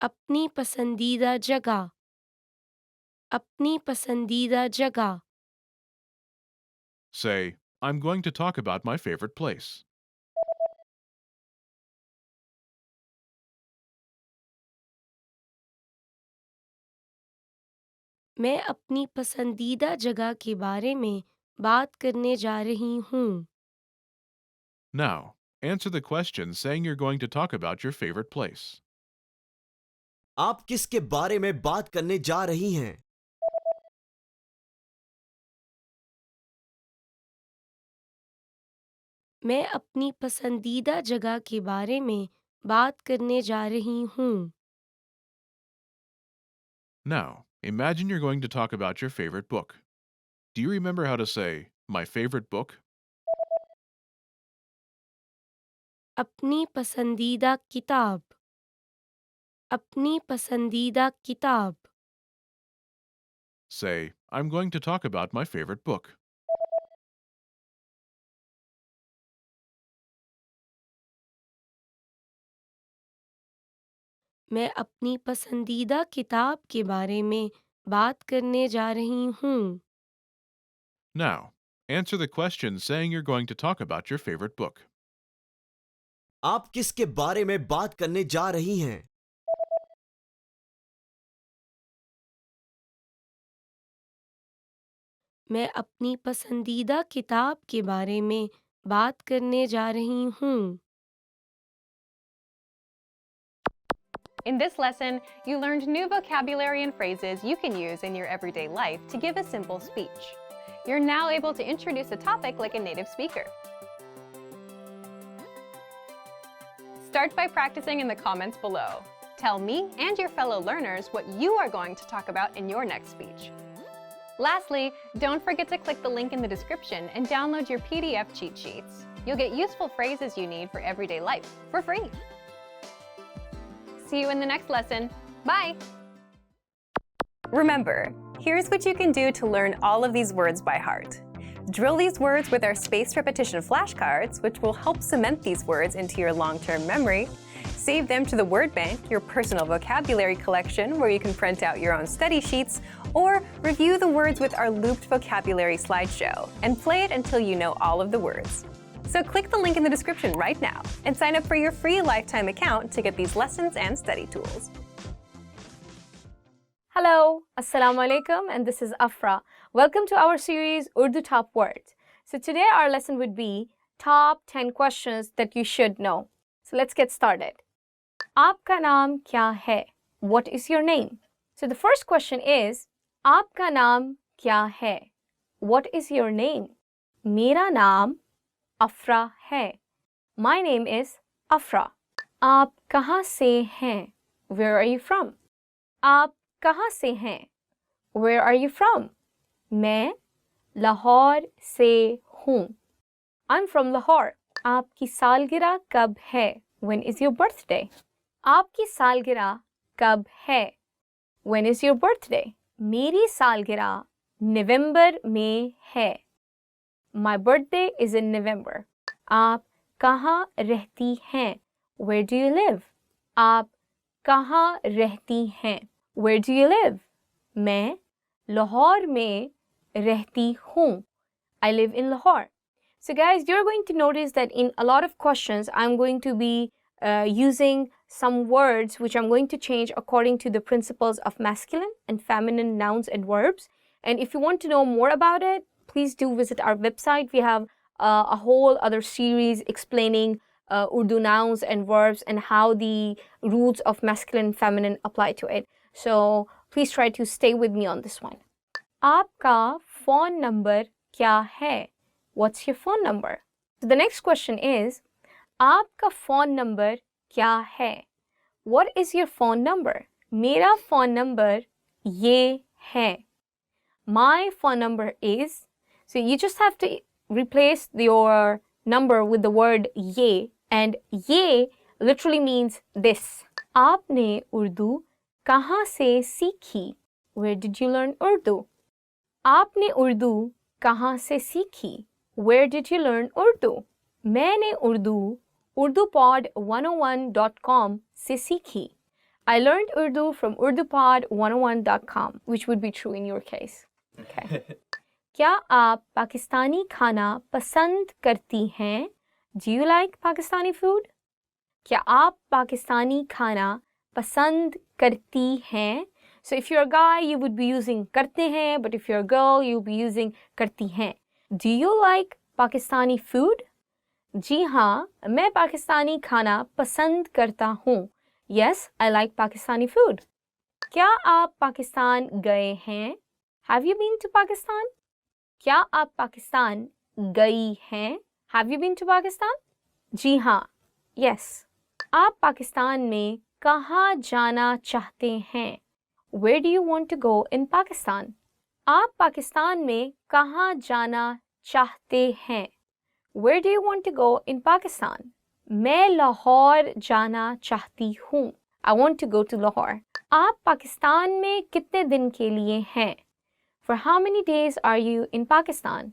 अपनी पसंदीदा जगह, अपनी पसंदीदा जगह, Say, I'm going to talk about my favorite place. मैं अपनी पसंदीदा जगह के बारे में बात करने जा रही हूँ. Now, answer the question saying you're going to talk about your favorite place. आप किसके बारे में बात करने जा रही हैं? मैं अपनी पसंदीदा जगह के बारे में बात करने जा रही हूँ. Now, imagine you're going to talk about your favorite book. Do you remember how to say, My favorite book? अपनी पसंदीदा किताब, अपनी पसंदीदा किताब, Say, I'm going to talk about my favorite book. मैं अपनी पसंदीदा किताब के बारे में बात करने जा रही हूँ. Now, answer the question saying you're going to talk about your favorite book. आप किसके बारे में बात करने जा रही हैं? मैं अपनी पसंदीदा किताब के बारे में बात करने जा रही हूँ. In this lesson, you learned new vocabulary and phrases you can use in your everyday life to give a simple speech. You're now able to introduce a topic like a native speaker. Start by practicing in the comments below. Tell me and your fellow learners what you are going to talk about in your next speech. Lastly, don't forget to click the link in the description and download your PDF cheat sheets. You'll get useful phrases you need for everyday life for free. See you in the next lesson. Bye! Remember, here's what you can do to learn all of these words by heart. Drill these words with our spaced repetition flashcards, which will help cement these words into your long-term memory. Save them to the word bank, your personal vocabulary collection, where you can print out your own study sheets, or review the words with our looped vocabulary slideshow and play it until you know all of the words. So click the link in the description right now and sign up for your free lifetime account to get these lessons and study tools. Hello, Assalamu alaikum, and this is Afra. Welcome to our series Urdu Top Words. So today our lesson would be Top 10 Questions That You Should Know. So let's get started. Aapka naam kya hai? What is your name? So the first question is, Aapka naam kya hai? What is your name? Mera naam Afra hai. My name is Afra. Aap kahan se hain? Where are you from? Aap kahan se hain? Where are you from? मैं लाहौर से हूँ. I'm from Lahore. आपकी सालगिरह कब है? When is your birthday? आपकी सालगिरह कब है? When is your birthday? मेरी सालगिरह नवंबर में है. My birthday is in November. आप कहाँ रहती हैं? Where do you live? आप कहाँ रहती हैं? Where do you live? मैं लाहौर में रहती हूँ. I live in Lahore. So guys, you're going to notice that in a lot of questions, I'm going to be using some words which I'm going to change according to the principles of masculine and feminine nouns and verbs. And if you want to know more about it, please do visit our website. We have a whole other series explaining Urdu nouns and verbs and how the rules of masculine and feminine apply to it. So please try to stay with me on this one. आपका phone number क्या है? What's your phone number? So the next question is, आपका phone number क्या है? What is your phone number? मेरा phone number ये है. My phone number is. So you just have to replace your number with the word ये, and ये literally means this. आपने उर्दू कहाँ से सीखी? Where did you learn Urdu? आपने उर्दू कहाँ से सीखी? Where did you learn Urdu? मैंने उर्दू urdupod101.com से सीखी. I learned Urdu from urdupod101.com, which would be true in your case. Okay. क्या आप पाकिस्तानी खाना पसंद करती हैं? Do you like Pakistani food? क्या आप पाकिस्तानी खाना पसंद करती हैं? So if you're a guy, you would be using करते हैं, but if you're a girl, you'll be using करती हैं. Do you like Pakistani food? जी हाँ, मैं पाकिस्तानी खाना पसंद करता हूँ. Yes, I like Pakistani food. क्या आप पाकिस्तान गए हैं? Have you been to Pakistan? क्या आप पाकिस्तान गई हैं? Have you been to Pakistan? जी हाँ. Yes. आप पाकिस्तान में कहाँ जाना चाहते हैं? Where do you want to go in Pakistan? आप पाकिस्तान में कहाँ जाना चाहते हैं? Where do you want to go in Pakistan? मैं लाहौर जाना चाहती हूँ. I want to go to Lahore. आप पाकिस्तान में कितने दिन के लिए हैं? For how many days are you in Pakistan?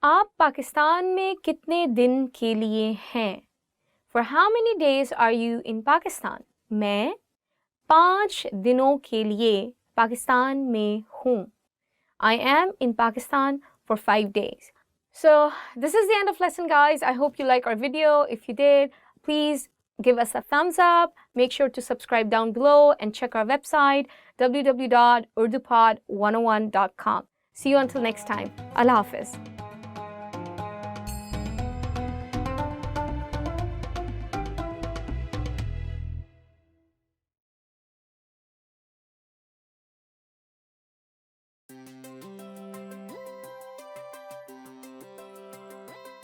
आप पाकिस्तान में कितने दिन के लिए हैं? For how many days are you in Pakistan? मैं 5 दिनों के लिए पाकिस्तान में हूँ. I am in Pakistan for 5 days. So this is the end of lesson, guys. I hope you like our video. If you did, please give us a thumbs up. Make sure to subscribe down below and check our website www.urdupod101.com. See you until next time. Allah Hafiz.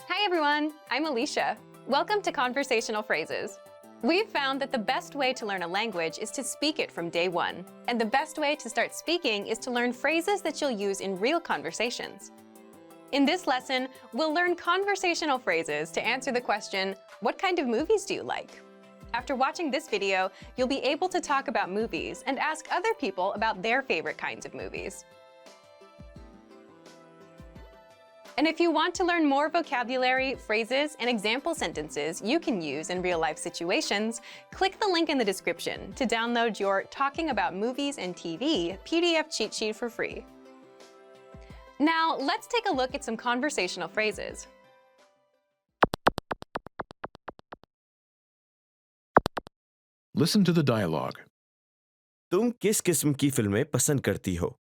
Hi everyone, I'm Alicia. Welcome to Conversational Phrases. We've found that the best way to learn a language is to speak it from day one. And the best way to start speaking is to learn phrases that you'll use in real conversations. In this lesson, we'll learn conversational phrases to answer the question, what kind of movies do you like? After watching this video, you'll be able to talk about movies and ask other people about their favorite kinds of movies. And if you want to learn more vocabulary, phrases, and example sentences you can use in real-life situations, click the link in the description to download your Talking About Movies and TV PDF cheat sheet for free. Now, let's take a look at some conversational phrases. Listen to the dialogue. तुम किस किस्म की फिल्में पसंद करती हो?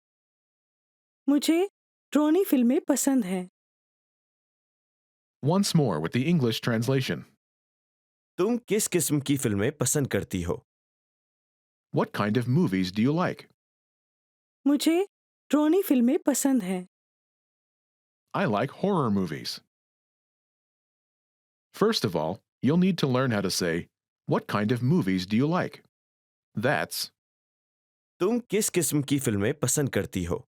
मुझे ड्रोनी फिल्में पसंद हैं. Once more with the English translation. तुम किस किस्म की फिल्में पसंद करती हो? What kind of movies do you like? मुझे ड्रोनी फिल्में पसंद हैं. I like horror movies. First of all, you'll need to learn how to say, what kind of movies do you like? That's, तुम किस किस्म की फिल्में पसंद करती हो?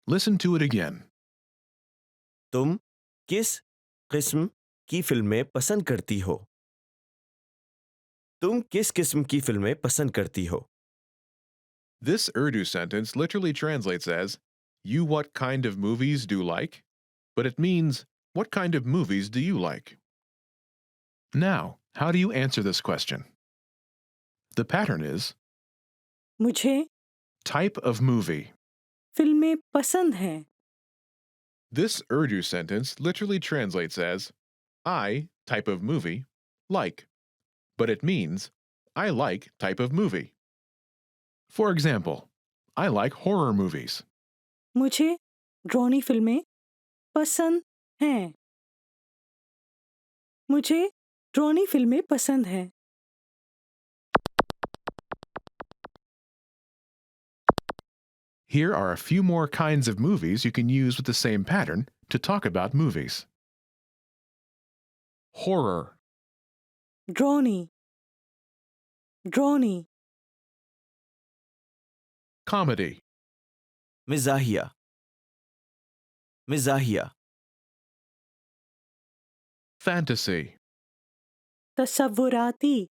listen to it again. तुम किस किस्म की फिल्में पसंद करती हो? तुम किस किस्म की फिल्में पसंद करती हो? This Urdu sentence literally translates as, you what kind of movies do like? But it means, what kind of movies do you like? Now, how do you answer this question? The pattern is, मुझे type of movie. फिल्में पसंद हैं. This Urdu sentence literally translates as, I, type of movie, like. But it means, I like type of movie. For example, I like horror movies. मुझे ड्रोनी फिल्में पसंद हैं. मुझे ड्रोनी फिल्में पसंद हैं. Here are a few more kinds of movies you can use with the same pattern to talk about movies. Horror, ड्रोनी ड्रोनी. comedy, मिजाहिया मिजाहिया. fantasy, तसव्वुराती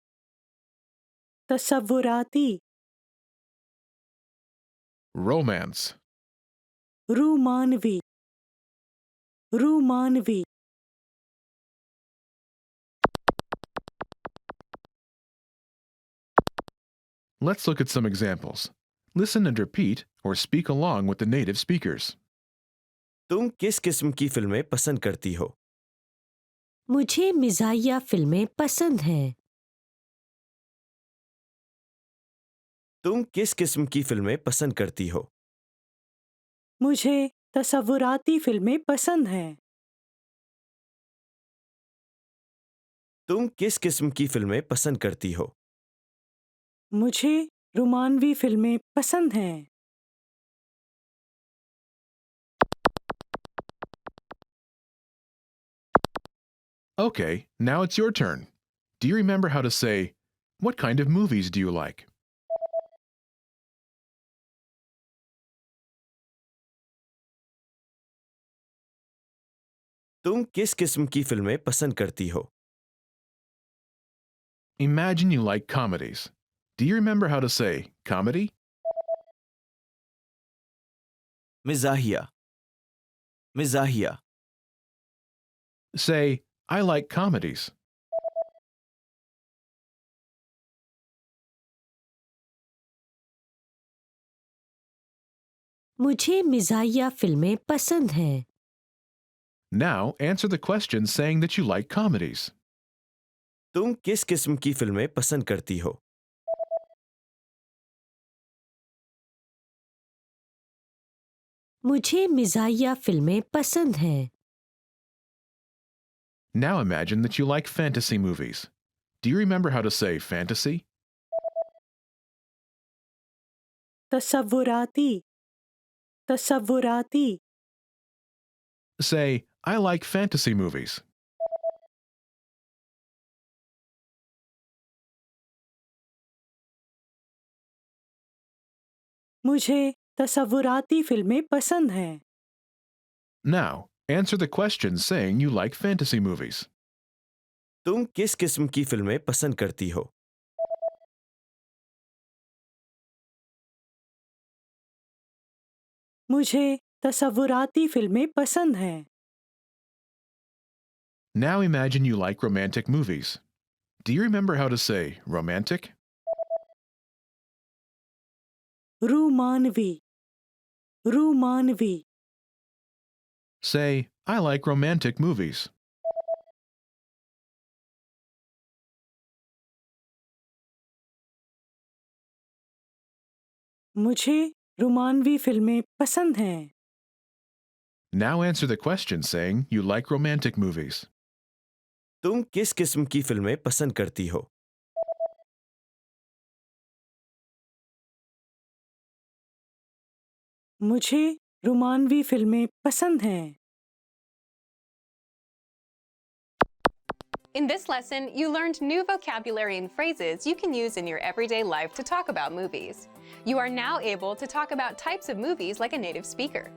तसव्वुराती. romance, रूमानवी रूमानवी. Let's look at some examples. Listen and repeat or speak along with the native speakers. तुम किस किस्म की फिल्में पसंद करती हो? मुझे मिजाहिया फिल्में पसंद हैं. तुम किस किस्म की फिल्में पसंद करती हो? मुझे तसव्वुराती फिल्में पसंद हैं. तुम किस किस्म की फिल्में पसंद करती हो? मुझे रोमानवी फिल्में पसंद हैं. Okay, now it's your turn. Do you remember how to say, what kind of movies do you like? तुम किस किस्म की फिल्में पसंद करती हो? Imagine you like comedies. Do you remember how to say comedy? मिजाहिया मिजाहिया. Say, I like comedies. मुझे मिजाहिया फिल्में पसंद हैं। Now answer the question saying that you like comedies. तुम किस किस्म की फिल्में पसंद करती हो? मुझे मिजाहिया फिल्में पसंद हैं। Now imagine that you like fantasy movies. Do you remember how to say fantasy? तसव्वुराती तसव्वुराती Say, I like fantasy movies. मुझे तसव्वुराती फिल्में पसंद हैं। Now, answer the question saying you like fantasy movies. तुम किस किस्म की फिल्में पसंद करती हो? मुझे तसव्वुराती फिल्में पसंद हैं। Now imagine you like romantic movies. Do you remember how to say romantic? रूमानवी रूमानवी Say, I like romantic movies. मुझे रोमानवी फिल्में पसंद हैं। Now answer the question saying you like romantic movies. तुम किस किस्म की फिल्में पसंद करती हो? मुझे रोमानवी फिल्में पसंद हैं। In this lesson, you learned new vocabulary and phrases you can use in your everyday life to talk about movies. You are now able to talk about types of movies like a native speaker.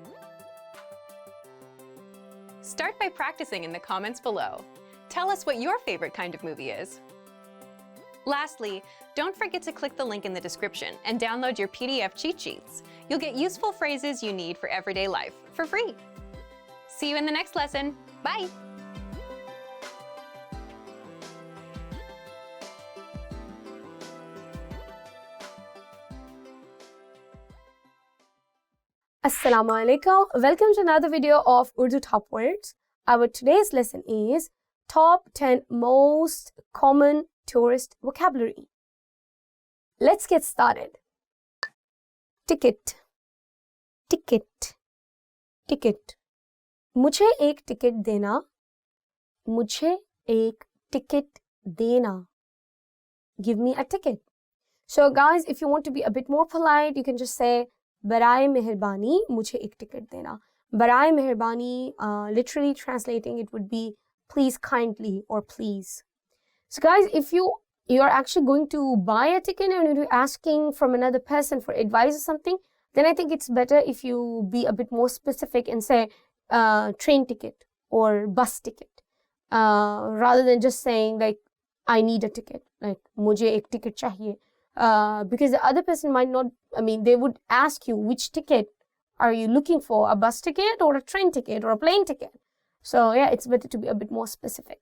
Start by practicing in the comments below. Tell us what your favorite kind of movie is. Lastly, don't forget to click the link in the description and download your PDF cheat sheets. You'll get useful phrases you need for everyday life for free. See you in the next lesson. Bye! Assalamu alaikum. Welcome to another video of Urdu Top Words. Our today's lesson is Top 10 Most Common Tourist Vocabulary. Let's get started. Ticket. Ticket. Ticket. मुझे एक ticket देना. मुझे एक ticket देना. Give me a ticket. So guys, if you want to be a bit more polite, you can just say बराए मेहरबानी मुझे एक टिकट देना. बराए मेहरबानी, literally translating it would be please kindly or please. So guys, if you're actually going to buy a ticket and you're asking from another person for advice or something, then I think it's better if you be a bit more specific and say train ticket or bus ticket, rather than just saying like I need a ticket, like मुझे एक ticket चाहिए. Because the other person might not, they would ask you which ticket are you looking for, a bus ticket or a train ticket or a plane ticket. So yeah, it's better to be a bit more specific.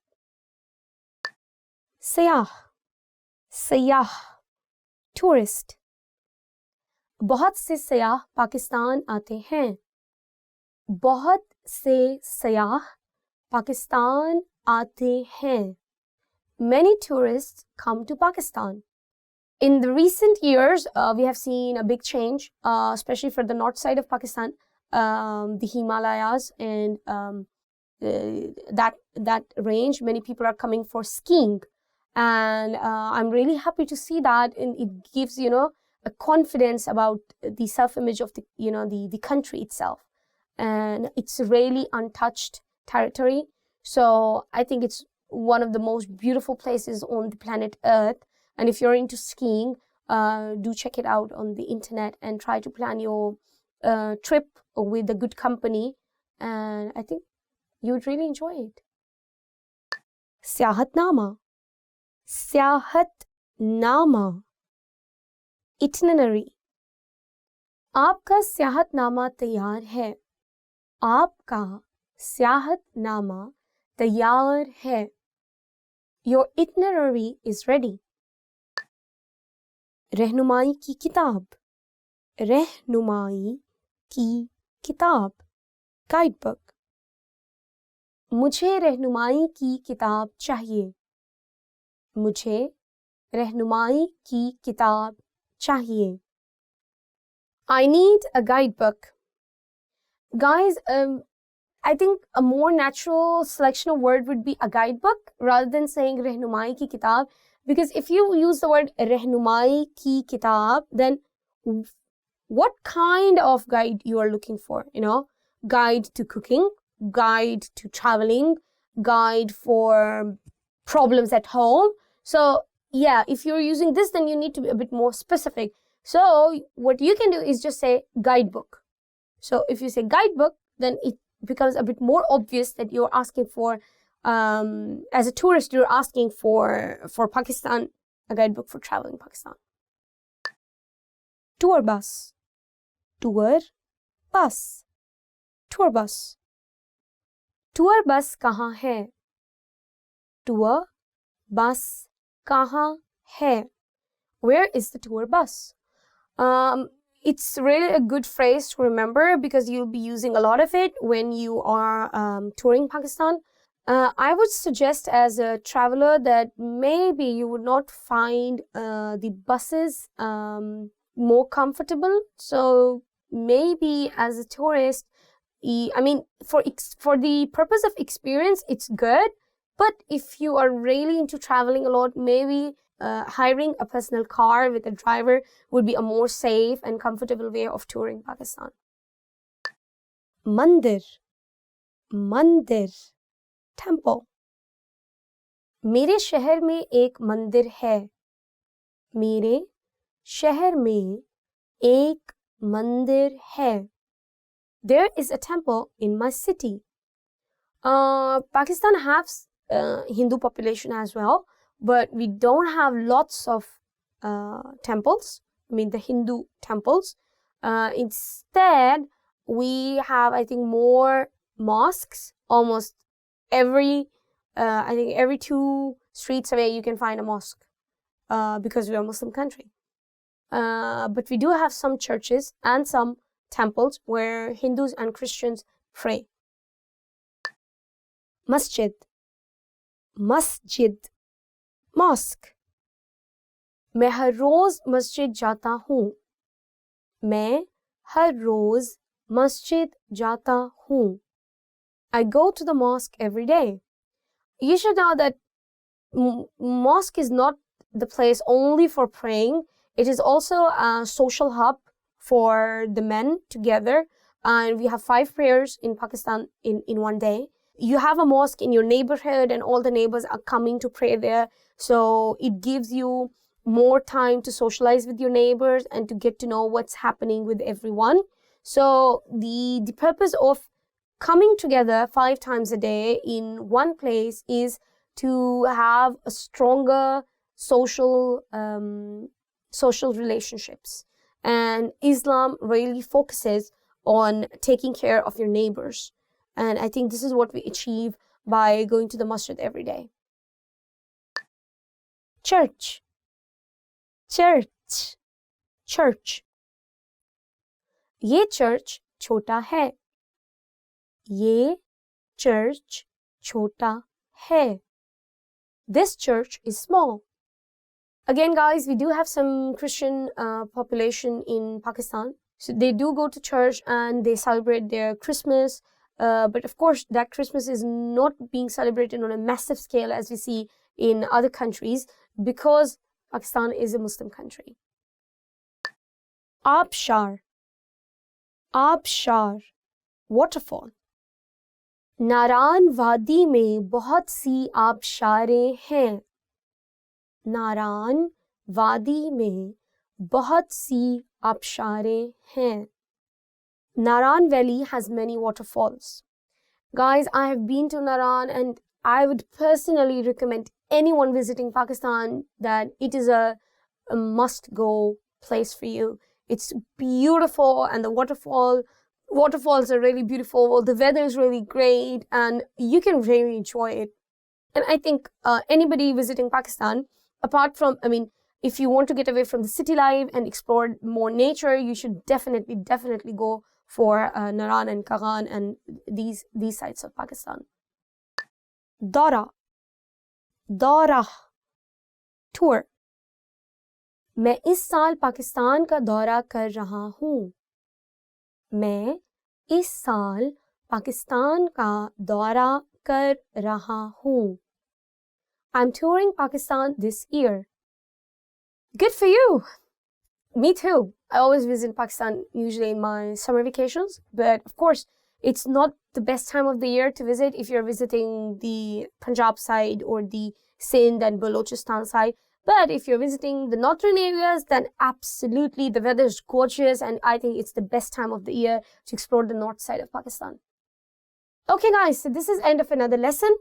Sayah, sayah, tourist. बहुत से सयाह पाकिस्तान आते हैं. बहुत से सयाह पाकिस्तान आते हैं. Many tourists come to Pakistan. In the recent years, we have seen a big change, especially for the north side of Pakistan, the Himalayas and that range. Many people are coming for skiing, and I'm really happy to see that. And it gives a confidence about the self-image of the country itself, and it's really untouched territory. So I think it's one of the most beautiful places on the planet Earth. And if you're into skiing, do check it out on the internet and try to plan your trip with a good company. And I think you would really enjoy it. Siyahatnama. Siyahatnama. Itinerary. आपका सियाहतनामा तैयार है. आपका सियाहतनामा तैयार है. Your itinerary is ready. रहनुमाई की किताब. रहनुमाई की किताब, guidebook. मुझे रहनुमाई की किताब चाहिए. मुझे रहनुमाई की किताब चाहिए. I need a guidebook. Guys, I think a more natural selection of word would be a guidebook rather than saying rehnumai ki kitab, because if you use the word rehnumai ki kitab, then what kind of guide you are looking for? Guide to cooking, guide to traveling, guide for problems at home. So yeah, if you're using this, then you need to be a bit more specific. So what you can do is just say guidebook. So if you say guidebook, then it becomes a bit more obvious that you're asking for, as a tourist, you're asking for Pakistan, a guidebook for traveling Pakistan. Tour bus. Tour bus. Tour bus. Tour bus kahan hai? Tour bus kahan hai? Where is the tour bus? It's really a good phrase to remember because you'll be using a lot of it when you are touring Pakistan. I would suggest as a traveler that maybe you would not find the buses more comfortable. So maybe as a tourist, for the purpose of experience, it's good. But if you are really into traveling a lot, maybe hiring a personal car with a driver would be a more safe and comfortable way of touring Pakistan. Mandir. Mandir. Temple. मेरे शहर में एक मंदिर है. मेरे शहर में एक मंदिर है. There is a temple in my city. Pakistan has Hindu population as well, but we don't have lots of temples. The Hindu temples. Instead, we have, I think, more mosques. Almost every 2 streets away you can find a mosque because we are a Muslim country. But we do have some churches and some temples where Hindus and Christians pray. Masjid. Masjid. Mosque. मैं हर रोज मस्जिद जाता हूँ. मैं हर रोज मस्जिद जाता हूँ. I go to the mosque every day. You should know that mosque is not the place only for praying. It is also a social hub for the men together. And we have 5 prayers in Pakistan in one day. You have a mosque in your neighborhood and all the neighbors are coming to pray there. So it gives you more time to socialize with your neighbors and to get to know what's happening with everyone. So the purpose of coming together 5 times a day in one place is to have a stronger social relationships. And Islam really focuses on taking care of your neighbors. And I think this is what we achieve by going to the masjid every day. Church. Church. Church. ये church छोटा है. ये church छोटा है. This church is small. Again, guys, we do have some Christian population in Pakistan. So they do go to church and they celebrate their Christmas. But of course, that Christmas is not being celebrated on a massive scale as we see in other countries because Pakistan is a Muslim country. Abshar. Abshar. Waterfall. नारान वादी में बहुत सी आबशारें हैं. नारान वादी में बहुत सी आबशारें हैं. Naran Valley has many waterfalls. Guys, I have been to Naran and I would personally recommend anyone visiting Pakistan that it is a must-go place for you. It's beautiful and the waterfalls are really beautiful. The weather is really great and you can really enjoy it. And I think anybody visiting Pakistan, apart from, if you want to get away from the city life and explore more nature, you should definitely go for Naran and Kaghan and these sides of Pakistan. Dora, Dora, tour. मैं इस साल पाकिस्तान का दौरा कर रहा हूँ. मैं इस साल पाकिस्तान का दौरा कर रहा हूँ. I'm touring Pakistan this year. Good for you. Me too. I always visit Pakistan usually in my summer vacations, but of course, it's not the best time of the year to visit if you're visiting the Punjab side or the Sindh and Balochistan side. But if you're visiting the northern areas, then absolutely the weather is gorgeous and I think it's the best time of the year to explore the north side of Pakistan. Okay guys, so this is end of another lesson.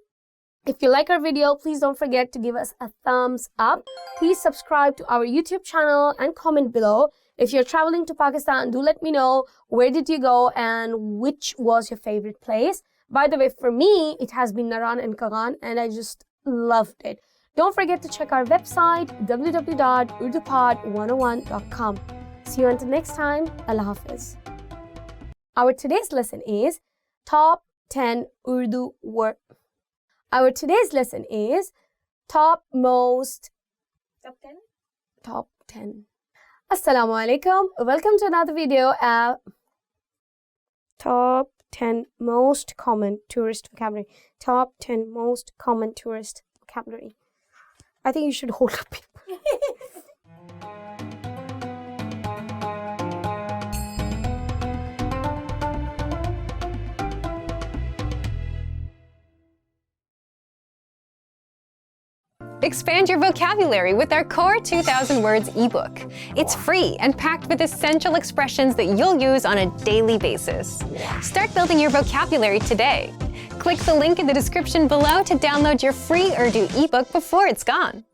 If you like our video, please don't forget to give us a thumbs up. Please subscribe to our YouTube channel and comment below. If you're traveling to Pakistan, do let me know where did you go and which was your favorite place. By the way, for me, it has been Naran and Kaghan and I just loved it. Don't forget to check our website www.urdupod101.com. See you until next time. Allah Hafiz. Our today's lesson is Top 10 Urdu Words. Our today's lesson is Top 10. Assalamu alaikum. Welcome to another video of Top 10 Most Common Tourist Vocabulary. Top 10 Most Common Tourist Vocabulary. I think you should hold up paper. Expand your vocabulary with our Core 2000 Words ebook. It's free and packed with essential expressions that you'll use on a daily basis. Start building your vocabulary today. Click the link in the description below to download your free Urdu ebook before it's gone.